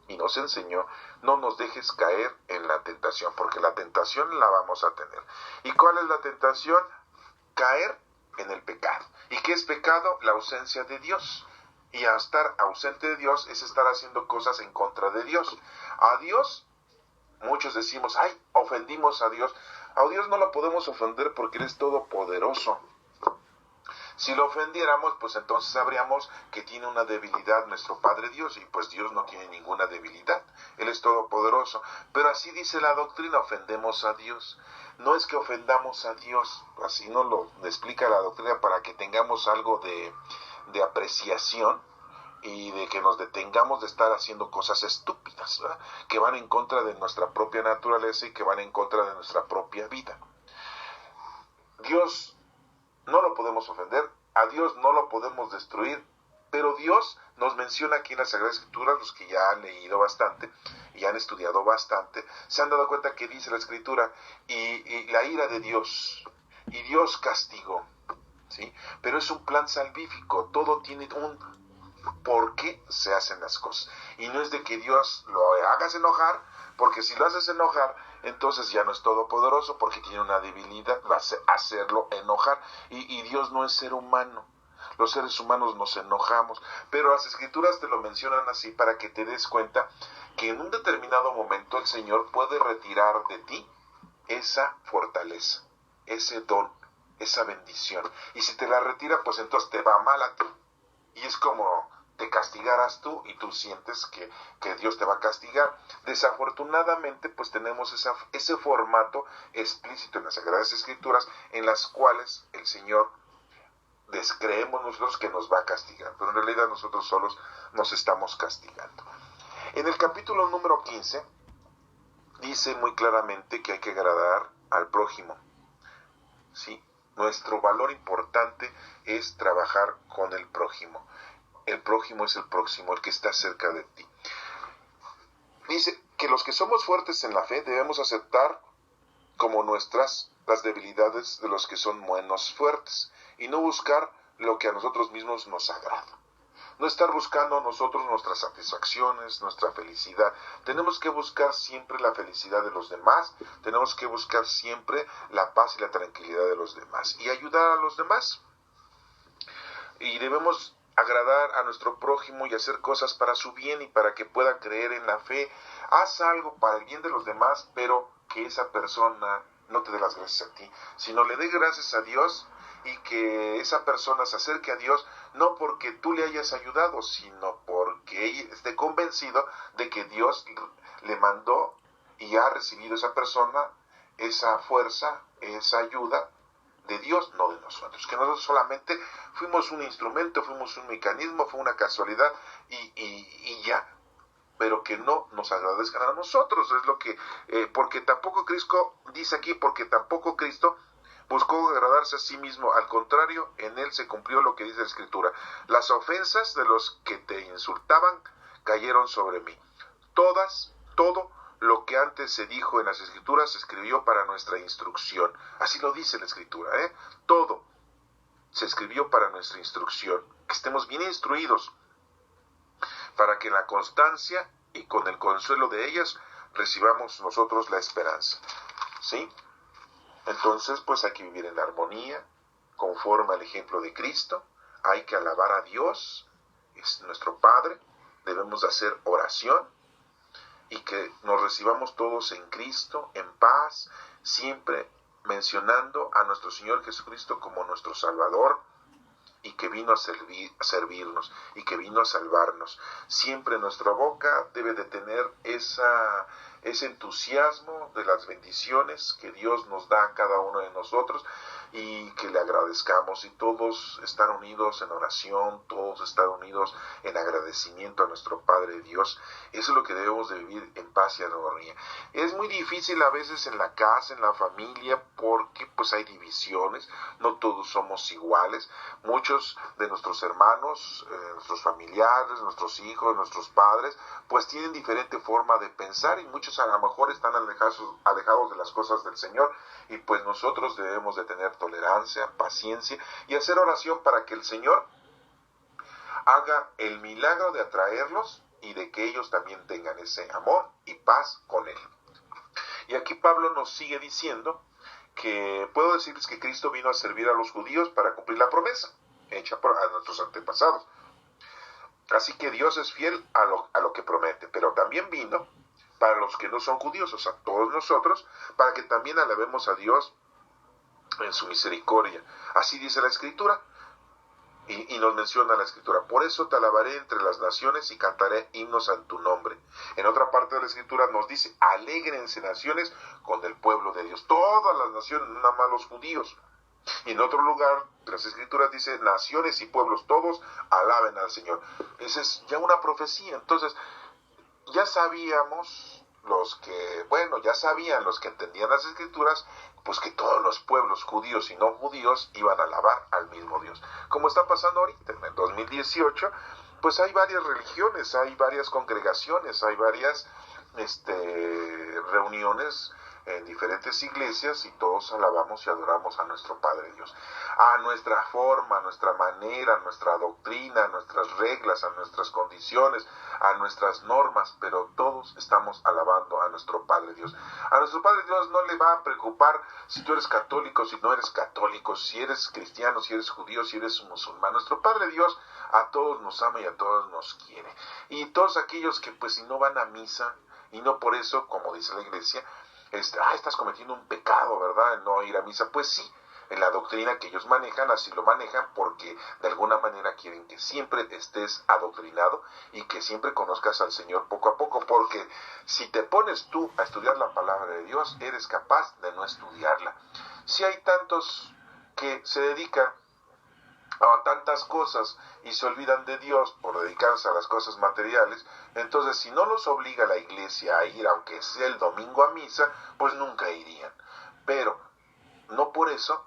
y nos enseñó, no nos dejes caer en la tentación, porque la tentación la vamos a tener. ¿Y cuál es la tentación? Caer en el pecado. ¿Y qué es pecado? La ausencia de Dios. Y a estar ausente de Dios es estar haciendo cosas en contra de Dios. A Dios, muchos decimos, ¡ay, ofendimos a Dios! A Dios no lo podemos ofender porque Él es todopoderoso. Si lo ofendiéramos, pues entonces sabríamos que tiene una debilidad nuestro Padre Dios, y pues Dios no tiene ninguna debilidad, Él es todopoderoso. Pero así dice la doctrina, ofendemos a Dios. No es que ofendamos a Dios, así nos lo explica la doctrina, para que tengamos algo de apreciación y de que nos detengamos de estar haciendo cosas estúpidas, ¿verdad?, que van en contra de nuestra propia naturaleza y que van en contra de nuestra propia vida. Dios no lo podemos ofender, a Dios no lo podemos destruir, pero Dios nos menciona aquí en las Sagradas Escrituras, los que ya han leído bastante y han estudiado bastante, se han dado cuenta que dice la Escritura, y la ira de Dios, y Dios castigó, ¿sí? Pero es un plan salvífico, todo tiene un por qué se hacen las cosas, y no es de que Dios lo hagas enojar, porque si lo haces enojar, entonces ya no es todopoderoso, porque tiene una debilidad, va a hacerlo enojar, y Dios no es ser humano. los seres humanos nos enojamos, pero las Escrituras te lo mencionan así para que te des cuenta que en un determinado momento el Señor puede retirar de ti esa fortaleza, ese don, esa bendición. Y si te la retira, pues entonces te va mal a ti. Y es como te castigarás tú y tú sientes que Dios te va a castigar. Desafortunadamente, pues tenemos ese formato explícito en las Sagradas Escrituras en las cuales el Señor descreemos nosotros que nos va a castigar, pero en realidad nosotros solos nos estamos castigando. En el capítulo número 15 dice muy claramente que hay que agradar al prójimo. ¿Sí? Nuestro valor importante es trabajar con el prójimo. El prójimo es el próximo, el que está cerca de ti. Dice que los que somos fuertes en la fe debemos aceptar como nuestras las debilidades de los que son menos fuertes y no buscar lo que a nosotros mismos nos agrada. No estar buscando nosotros nuestras satisfacciones, nuestra felicidad. Tenemos que buscar siempre la felicidad de los demás, tenemos que buscar siempre la paz y la tranquilidad de los demás y ayudar a los demás. Y debemos agradar a nuestro prójimo y hacer cosas para su bien y para que pueda creer en la fe. Haz algo para el bien de los demás, pero que esa persona no te dé las gracias a ti, sino le dé gracias a Dios y que esa persona se acerque a Dios no porque tú le hayas ayudado, sino porque esté convencido de que Dios le mandó y ha recibido esa persona esa fuerza, esa ayuda de Dios, no de nosotros, que nosotros solamente fuimos un instrumento, fuimos un mecanismo, fue una casualidad y ya, pero que no nos agradezcan a nosotros, es lo que, porque tampoco Cristo, dice aquí, porque tampoco Cristo buscó agradarse a sí mismo, al contrario, en él se cumplió lo que dice la Escritura, las ofensas de los que te insultaban cayeron sobre mí, todo lo que antes se dijo en las Escrituras se escribió para nuestra instrucción. Así lo dice la Escritura, todo se escribió para nuestra instrucción, que estemos bien instruidos, para que en la constancia y con el consuelo de ellas recibamos nosotros la esperanza. ¿Sí? Entonces, pues hay que vivir en armonía, conforme al ejemplo de Cristo, hay que alabar a Dios, es nuestro Padre, debemos hacer oración, y que nos recibamos todos en Cristo, en paz, siempre mencionando a nuestro Señor Jesucristo como nuestro Salvador, y que vino a servirnos, y que vino a salvarnos. Siempre nuestra boca debe de tener ese entusiasmo de las bendiciones que Dios nos da a cada uno de nosotros, y que le agradezcamos, y todos estar unidos en oración, todos estar unidos en agradecimiento a nuestro Padre Dios. Eso es lo que debemos de vivir en paz y armonía. Es muy difícil a veces en la casa, en la familia, porque pues hay divisiones, no todos somos iguales, muchos de nuestros hermanos, nuestros familiares, nuestros hijos, nuestros padres, pues tienen diferente forma de pensar, y muchos a lo mejor están alejados de las cosas del Señor, y pues nosotros debemos de tener tolerancia, paciencia y hacer oración para que el Señor haga el milagro de atraerlos y de que ellos también tengan ese amor y paz con Él. Y aquí Pablo nos sigue diciendo que puedo decirles que Cristo vino a servir a los judíos para cumplir la promesa hecha a nuestros antepasados. Así que Dios es fiel a lo que promete, pero también vino para los que no son judíos, o sea, todos nosotros, para que también alabemos a Dios en su misericordia. Así dice la Escritura, y nos menciona la Escritura: por eso te alabaré entre las naciones y cantaré himnos en tu nombre. En otra parte de la Escritura nos dice: alégrense naciones con el pueblo de Dios. Todas las naciones, no nada más los judíos. Y en otro lugar de las Escrituras dice: naciones y pueblos todos alaben al Señor. Esa es ya una profecía. Entonces, ya sabíamos ya sabían los que entendían las Escrituras, pues que todos los pueblos judíos y no judíos iban a alabar al mismo Dios. Como está pasando ahorita en el 2018, pues hay varias religiones, hay varias congregaciones, hay varias reuniones en diferentes iglesias y todos alabamos y adoramos a nuestro Padre Dios, a nuestra forma, a nuestra manera, a nuestra doctrina, a nuestras reglas, a nuestras condiciones, a nuestras normas, pero todos estamos alabando a nuestro Padre Dios. A nuestro Padre Dios no le va a preocupar si tú eres católico, si no eres católico, si eres cristiano, si eres judío, si eres musulmán. Nuestro Padre Dios a todos nos ama y a todos nos quiere. Y todos aquellos que pues si no van a misa, y no por eso, como dice la iglesia, estás cometiendo un pecado, ¿verdad?, en no ir a misa. Pues sí, en la doctrina que ellos manejan, así lo manejan, porque de alguna manera quieren que siempre estés adoctrinado y que siempre conozcas al Señor poco a poco, porque si te pones tú a estudiar la palabra de Dios, eres capaz de no estudiarla. Si hay tantos que se dedican a tantas cosas y se olvidan de Dios por dedicarse a las cosas materiales, entonces si no los obliga la iglesia a ir, aunque sea el domingo a misa, pues nunca irían. Pero no por eso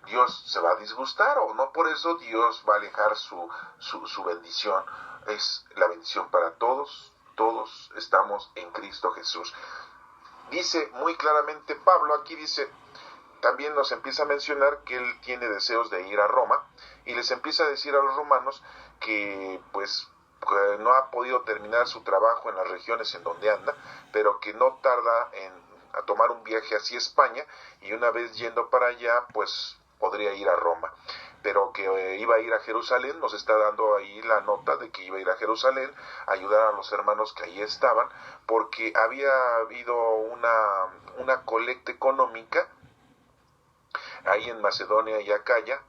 Dios se va a disgustar, o no por eso Dios va a alejar su bendición. Es la bendición para todos, todos estamos en Cristo Jesús. Dice muy claramente Pablo, aquí dice, también nos empieza a mencionar que él tiene deseos de ir a Roma, y les empieza a decir a los romanos que pues no ha podido terminar su trabajo en las regiones en donde anda, pero que no tarda a tomar un viaje hacia España, y una vez yendo para allá pues podría ir a Roma, pero que iba a ir a Jerusalén. Nos está dando ahí la nota de que iba a ir a Jerusalén a ayudar a los hermanos que ahí estaban, porque había habido una colecta económica ahí en Macedonia y Acaya.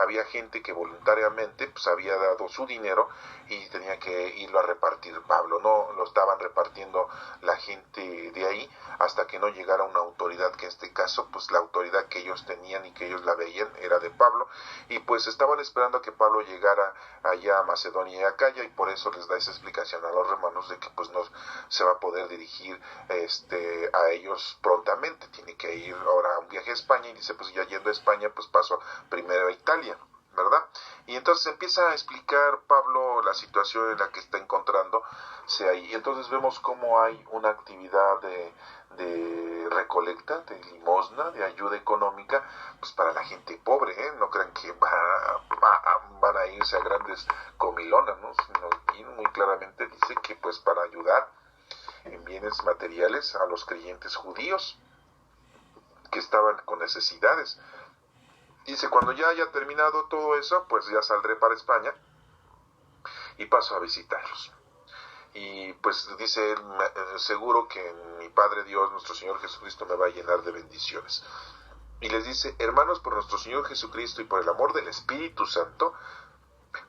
Había gente que voluntariamente pues había dado su dinero y tenía que irlo a repartir Pablo. No lo estaban repartiendo la gente de ahí hasta que no llegara una autoridad, que en este caso pues la autoridad que ellos tenían y que ellos la veían era de Pablo, y pues estaban esperando a que Pablo llegara allá a Macedonia y Acaya, y por eso les da esa explicación a los hermanos de que pues no se va a poder dirigir a ellos prontamente. Tiene que ir ahora a un viaje a España, y dice pues ya yendo a España pues paso primero a Italia, ¿verdad? Y entonces empieza a explicar Pablo la situación en la que está encontrándose ahí. Y entonces vemos cómo hay una actividad de recolecta, de limosna, de ayuda económica, pues para la gente pobre, ¿eh? No crean que van a irse a grandes comilonas, ¿no? Sino aquí muy claramente dice que pues para ayudar en bienes materiales a los creyentes judíos que estaban con necesidades. Dice, cuando ya haya terminado todo eso, pues ya saldré para España y paso a visitarlos. Y pues dice él, seguro que mi Padre Dios, nuestro Señor Jesucristo, me va a llenar de bendiciones. Y les dice, hermanos, por nuestro Señor Jesucristo y por el amor del Espíritu Santo,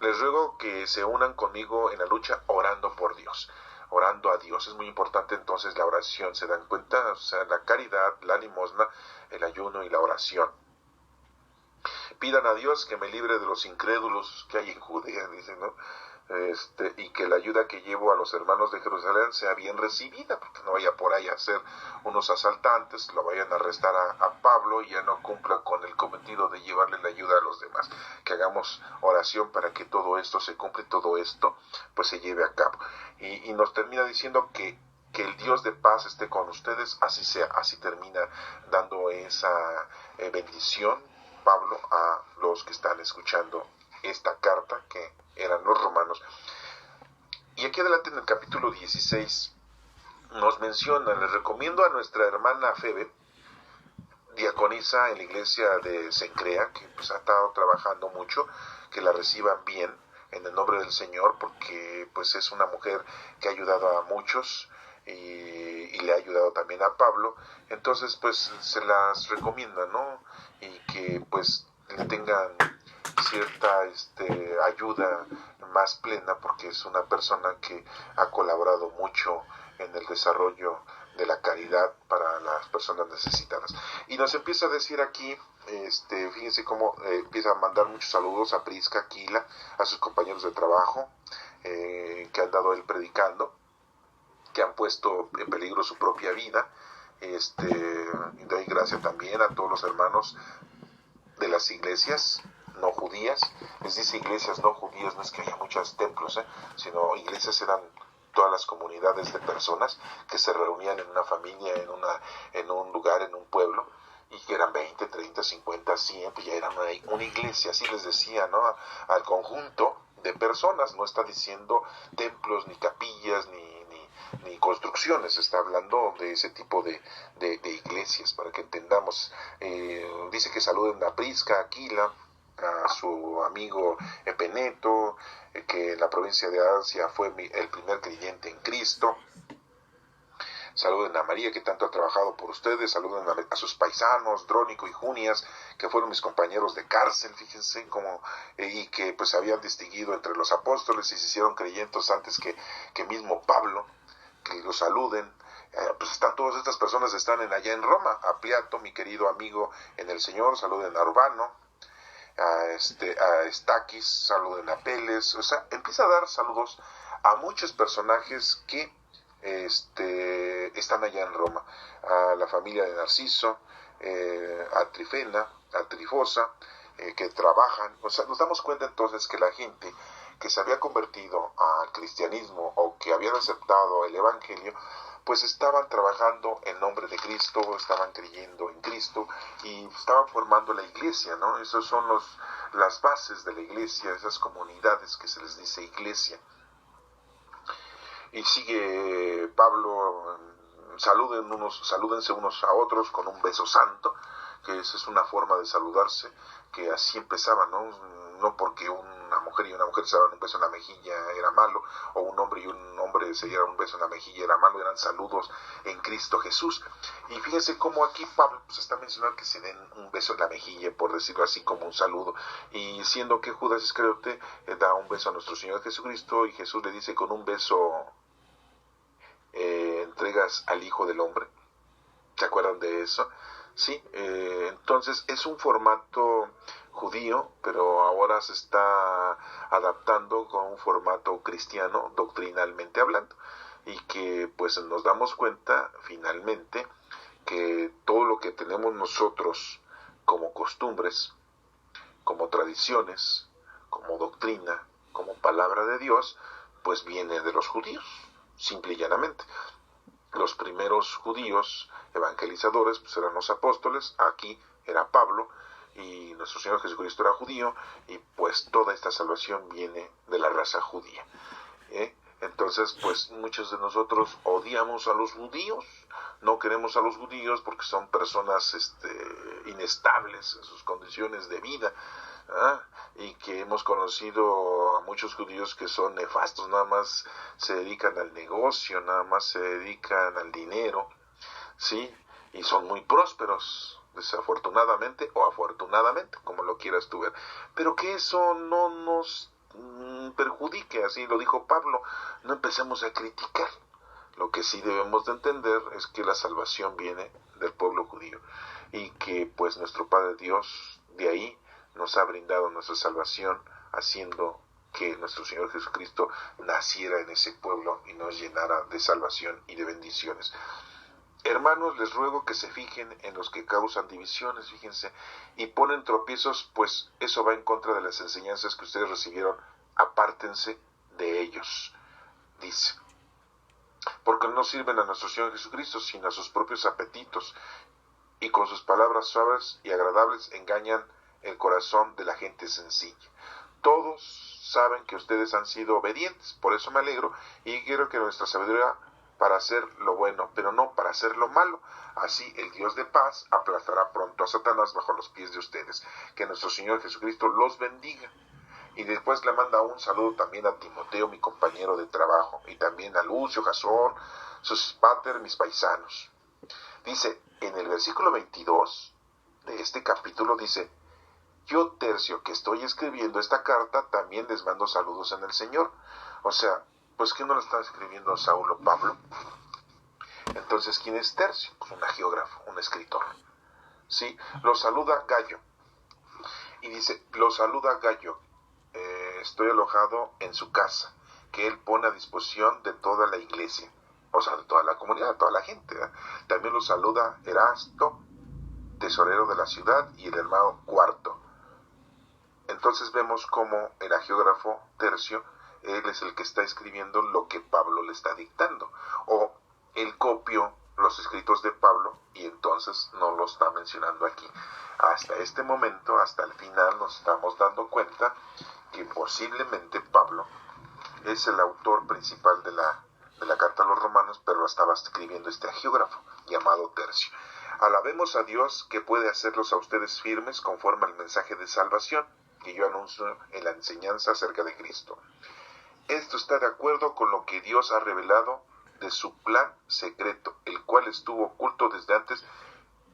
les ruego que se unan conmigo en la lucha orando por Dios, orando a Dios. Es muy importante entonces la oración, ¿se dan cuenta? O sea, la caridad, la limosna, el ayuno y la oración. Pidan a Dios que me libre de los incrédulos que hay en Judea, dice, ¿no? Y que la ayuda que llevo a los hermanos de Jerusalén sea bien recibida, porque no vaya por ahí a ser unos asaltantes, lo vayan a arrestar a Pablo y ya no cumpla con el cometido de llevarle la ayuda a los demás. Que hagamos oración para que todo esto se cumpla y todo esto pues se lleve a cabo. Y nos termina diciendo que el Dios de paz esté con ustedes, así sea. Así termina dando esa bendición Pablo a los que están escuchando esta carta, que eran los romanos. Y aquí adelante en el capítulo 16 nos menciona, les recomiendo a nuestra hermana Febe, diaconisa en la iglesia de Cencrea, que pues ha estado trabajando mucho, que la reciban bien en el nombre del Señor, porque pues es una mujer que ha ayudado a muchos y le ha ayudado también a Pablo. Entonces pues se las recomienda, ¿no? Y que pues le tengan cierta ayuda más plena, porque es una persona que ha colaborado mucho en el desarrollo de la caridad para las personas necesitadas. Y nos empieza a decir aquí, fíjense cómo empieza a mandar muchos saludos a Prisca, Aquila, a sus compañeros de trabajo que han dado él predicando, que han puesto en peligro su propia vida. Y doy gracias también a todos los hermanos de las iglesias no judías. Les dice iglesias no judías, no es que haya muchos templos, sino iglesias eran todas las comunidades de personas que se reunían en una familia, en un lugar, en un pueblo, y que eran 20, 30, 50, 100, pues ya era una iglesia, así les decía, ¿no? Al conjunto de personas, no está diciendo templos, ni capillas, ni construcciones, está hablando de ese tipo de iglesias, para que entendamos. Dice que saluden a Prisca, a Aquila, a su amigo Epeneto, que en la provincia de Asia fue el primer creyente en Cristo. Saluden a María, que tanto ha trabajado por ustedes. Saluden a sus paisanos, Drónico y Junias, que fueron mis compañeros de cárcel, fíjense, y que pues habían distinguido entre los apóstoles y se hicieron creyentes antes que mismo Pablo. Que los saluden. Pues están todas estas personas, están allá en Roma. A Pliato, mi querido amigo en el Señor, saluden a Urbano, a Estaquis, saluden a Peles. O sea, empieza a dar saludos a muchos personajes que están allá en Roma, a la familia de Narciso, a Trifena, a Trifosa, que trabajan. O sea, nos damos cuenta entonces que la gente que se había convertido al cristianismo o que habían aceptado el evangelio, pues estaban trabajando en nombre de Cristo, estaban creyendo en Cristo y estaban formando la iglesia, ¿no? Esas son las bases de la iglesia, esas comunidades que se les dice iglesia. Y sigue Pablo, salúdense unos a otros con un beso santo, que esa es una forma de saludarse, que así empezaba, ¿no? No porque una mujer y una mujer se daban un beso en la mejilla era malo, o un hombre y un hombre se dieran un beso en la mejilla era malo, eran saludos en Cristo Jesús. Y fíjense cómo aquí Pablo pues está mencionando que se den un beso en la mejilla, por decirlo así, como un saludo, y siendo que Judas Iscariote da un beso a nuestro Señor Jesucristo, y Jesús le dice: con un beso entregas al Hijo del Hombre. ¿Se acuerdan de eso? Sí, entonces es un formato judío, pero ahora se está adaptando con un formato cristiano, doctrinalmente hablando, y que pues nos damos cuenta finalmente que todo lo que tenemos nosotros como costumbres, como tradiciones, como doctrina, como palabra de Dios, pues viene de los judíos, simple y llanamente. Los primeros judíos evangelizadores pues eran los apóstoles, aquí era Pablo, y nuestro Señor Jesucristo era judío, y pues toda esta salvación viene de la raza judía. Entonces, pues muchos de nosotros odiamos a los judíos, no queremos a los judíos porque son personas inestables en sus condiciones de vida, y que hemos conocido a muchos judíos que son nefastos, nada más se dedican al negocio, nada más se dedican al dinero, ¿sí? Y son muy prósperos, desafortunadamente o afortunadamente, como lo quieras tú ver, pero que eso no nos perjudique, así lo dijo Pablo, no empecemos a criticar. Lo que sí debemos de entender es que la salvación viene del pueblo judío y que pues nuestro Padre Dios de ahí nos ha brindado nuestra salvación, haciendo que nuestro Señor Jesucristo naciera en ese pueblo y nos llenara de salvación y de bendiciones. Hermanos, les ruego que se fijen en los que causan divisiones, fíjense, y ponen tropiezos, pues eso va en contra de las enseñanzas que ustedes recibieron, apártense de ellos, dice. Porque no sirven a nuestro Señor Jesucristo, sino a sus propios apetitos, y con sus palabras suaves y agradables engañan el corazón de la gente sencilla. Todos saben que ustedes han sido obedientes, por eso me alegro, y quiero que nuestra sabiduría para hacer lo bueno, pero no para hacer lo malo. Así el Dios de paz aplastará pronto a Satanás bajo los pies de ustedes. Que nuestro Señor Jesucristo los bendiga. Y después le manda un saludo también a Timoteo, mi compañero de trabajo, y también a Lucio, Jasón, Sospater, mis paisanos. Dice, en el versículo 22 de este capítulo, dice: yo, Tercio, que estoy escribiendo esta carta, también les mando saludos en el Señor. O sea, pues ¿quién no lo está escribiendo Saulo Pablo? Entonces, ¿quién es Tercio? Pues un geógrafo, un escritor. ¿Sí? Lo saluda Gallo. Y dice, lo saluda Gallo. Estoy alojado en su casa, que él pone a disposición de toda la iglesia. O sea, de toda la comunidad, de toda la gente. También lo saluda Erasto, tesorero de la ciudad, y el hermano Cuarto. Entonces vemos cómo el geógrafo Tercio él es el que está escribiendo lo que Pablo le está dictando, o él copió los escritos de Pablo y entonces no lo está mencionando aquí. Hasta este momento, hasta el final, nos estamos dando cuenta que posiblemente Pablo es el autor principal de la carta a los romanos, pero lo estaba escribiendo este agiógrafo llamado Tercio. Alabemos a Dios, que puede hacerlos a ustedes firmes conforme al mensaje de salvación que yo anuncio en la enseñanza acerca de Cristo. Esto está de acuerdo con lo que Dios ha revelado de su plan secreto, el cual estuvo oculto desde antes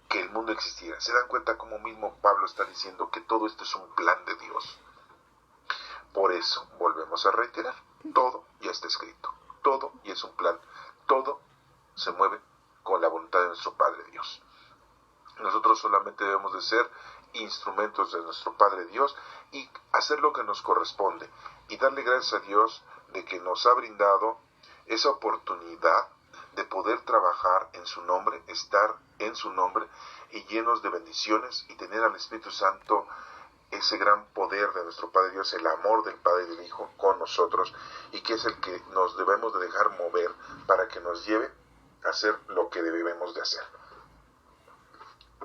que el mundo existiera. ¿Se dan cuenta cómo mismo Pablo está diciendo que todo esto es un plan de Dios? Por eso, volvemos a reiterar, todo ya está escrito, todo ya es un plan, todo se mueve con la voluntad de nuestro Padre Dios. Nosotros solamente debemos de ser instrumentos de nuestro Padre Dios y hacer lo que nos corresponde y darle gracias a Dios de que nos ha brindado esa oportunidad de poder trabajar en su nombre, estar en su nombre y llenos de bendiciones y tener al Espíritu Santo, ese gran poder de nuestro Padre Dios, el amor del Padre y del Hijo con nosotros, y que es el que nos debemos de dejar mover para que nos lleve a hacer lo que debemos de hacer.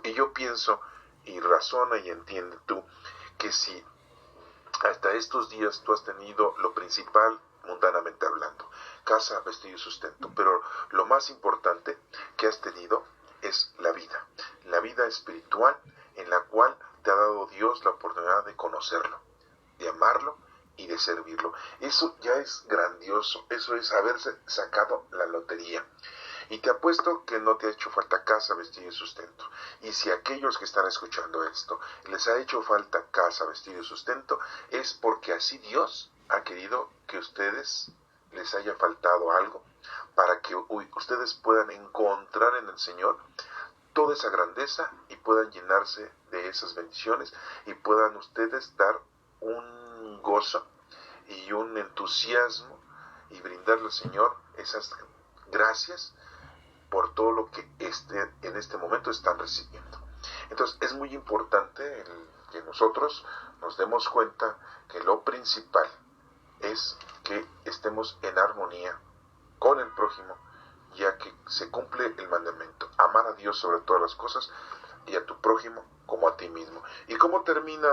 Y yo pienso, y razona y entiende tú, que si hasta estos días tú has tenido lo principal mundanamente hablando, casa, vestido y sustento, pero lo más importante que has tenido es la vida espiritual en la cual te ha dado Dios la oportunidad de conocerlo, de amarlo y de servirlo. Eso ya es grandioso, eso es haberse sacado la lotería. Y te apuesto que no te ha hecho falta casa, vestido y sustento. Y si a aquellos que están escuchando esto les ha hecho falta casa, vestido y sustento, es porque así Dios ha querido que a ustedes les haya faltado algo, para que ustedes puedan encontrar en el Señor toda esa grandeza y puedan llenarse de esas bendiciones y puedan ustedes dar un gozo y un entusiasmo y brindarle al Señor esas gracias por todo lo que en este momento están recibiendo. Entonces es muy importante que nosotros nos demos cuenta que lo principal es que estemos en armonía con el prójimo, ya que se cumple el mandamiento, amar a Dios sobre todas las cosas y a tu prójimo como a ti mismo. ¿Y cómo termina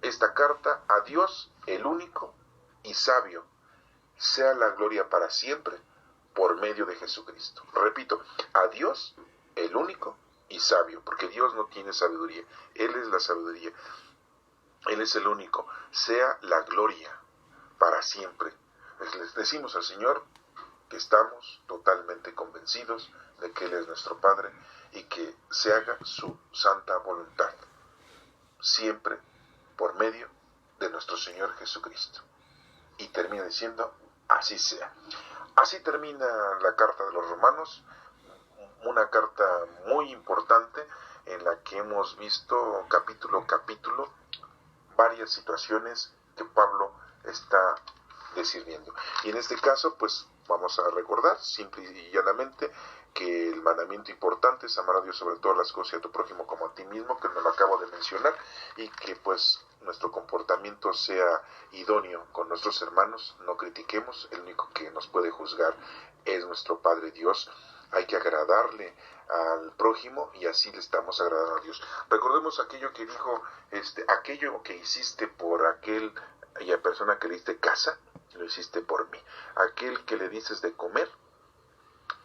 esta carta? A Dios, el único y sabio, sea la gloria para siempre por medio de Jesucristo. Repito, a Dios, el único y sabio, porque Dios no tiene sabiduría, Él es la sabiduría, Él es el único, sea la gloria para siempre. Les decimos al Señor que estamos totalmente convencidos de que Él es nuestro Padre y que se haga su santa voluntad, siempre por medio de nuestro Señor Jesucristo. Y termina diciendo, así sea. Así termina la carta de los Romanos, una carta muy importante en la que hemos visto capítulo a capítulo varias situaciones que Pablo está describiendo. Y en este caso, pues vamos a recordar simple y llanamente que el mandamiento importante es amar a Dios sobre todas las cosas y a tu prójimo como a ti mismo, que nos lo acabo de mencionar, y que pues nuestro comportamiento sea idóneo con nuestros hermanos, no critiquemos, el único que nos puede juzgar es nuestro Padre Dios. Hay que agradarle al prójimo y así le estamos agradando a Dios. Recordemos aquello que dijo, aquello que hiciste por aquel y a persona que le diste casa, lo hiciste por mí. Aquel que le dices de comer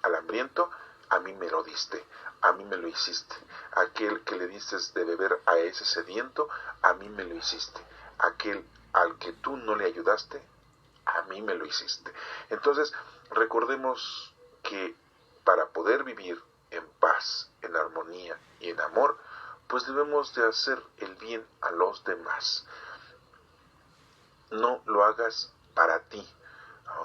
al hambriento, a mí me lo diste, a mí me lo hiciste. Aquel que le dices de beber a ese sediento, a mí me lo hiciste. Aquel al que tú no le ayudaste, a mí me lo hiciste. Entonces, recordemos que para poder vivir en paz, en armonía y en amor, pues debemos de hacer el bien a los demás. No lo hagas para ti.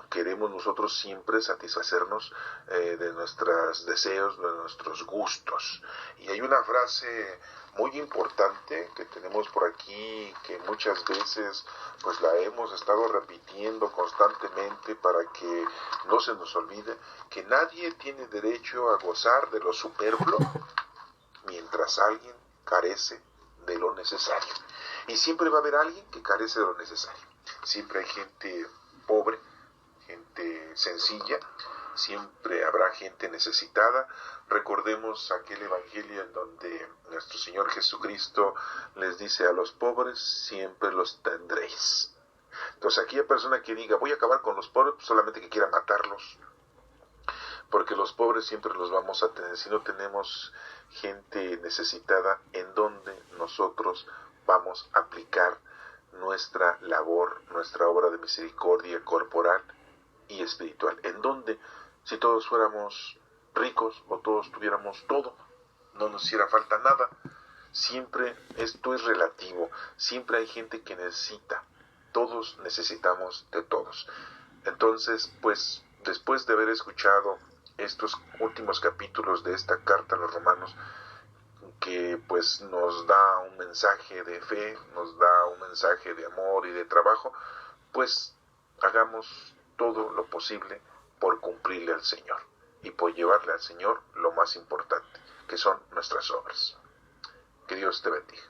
Queremos nosotros siempre satisfacernos de nuestros deseos, de nuestros gustos. Y hay una frase muy importante que tenemos por aquí, que muchas veces pues la hemos estado repitiendo constantemente para que no se nos olvide, que nadie tiene derecho a gozar de lo superfluo mientras alguien carece de lo necesario. Y siempre va a haber alguien que carece de lo necesario. siempre hay gente pobre, gente sencilla, siempre habrá gente necesitada. Recordemos aquel evangelio en donde nuestro Señor Jesucristo les dice a los pobres, siempre los tendréis. Entonces aquella persona que diga, voy a acabar con los pobres, pues solamente que quiera matarlos, porque los pobres siempre los vamos a tener. Si no tenemos gente necesitada, ¿en dónde nosotros vamos a aplicar nuestra labor, nuestra obra de misericordia corporal y espiritual? ¿En dónde? Si todos fuéramos ricos o todos tuviéramos todo, no nos hiciera falta nada. Siempre esto es relativo, siempre hay gente que necesita, todos necesitamos de todos. Entonces, pues, después de haber escuchado estos últimos capítulos de esta carta a los romanos, que pues nos da un mensaje de fe, nos da un mensaje de amor y de trabajo, pues hagamos todo lo posible por cumplirle al Señor y por llevarle al Señor lo más importante, que son nuestras obras. Que Dios te bendiga.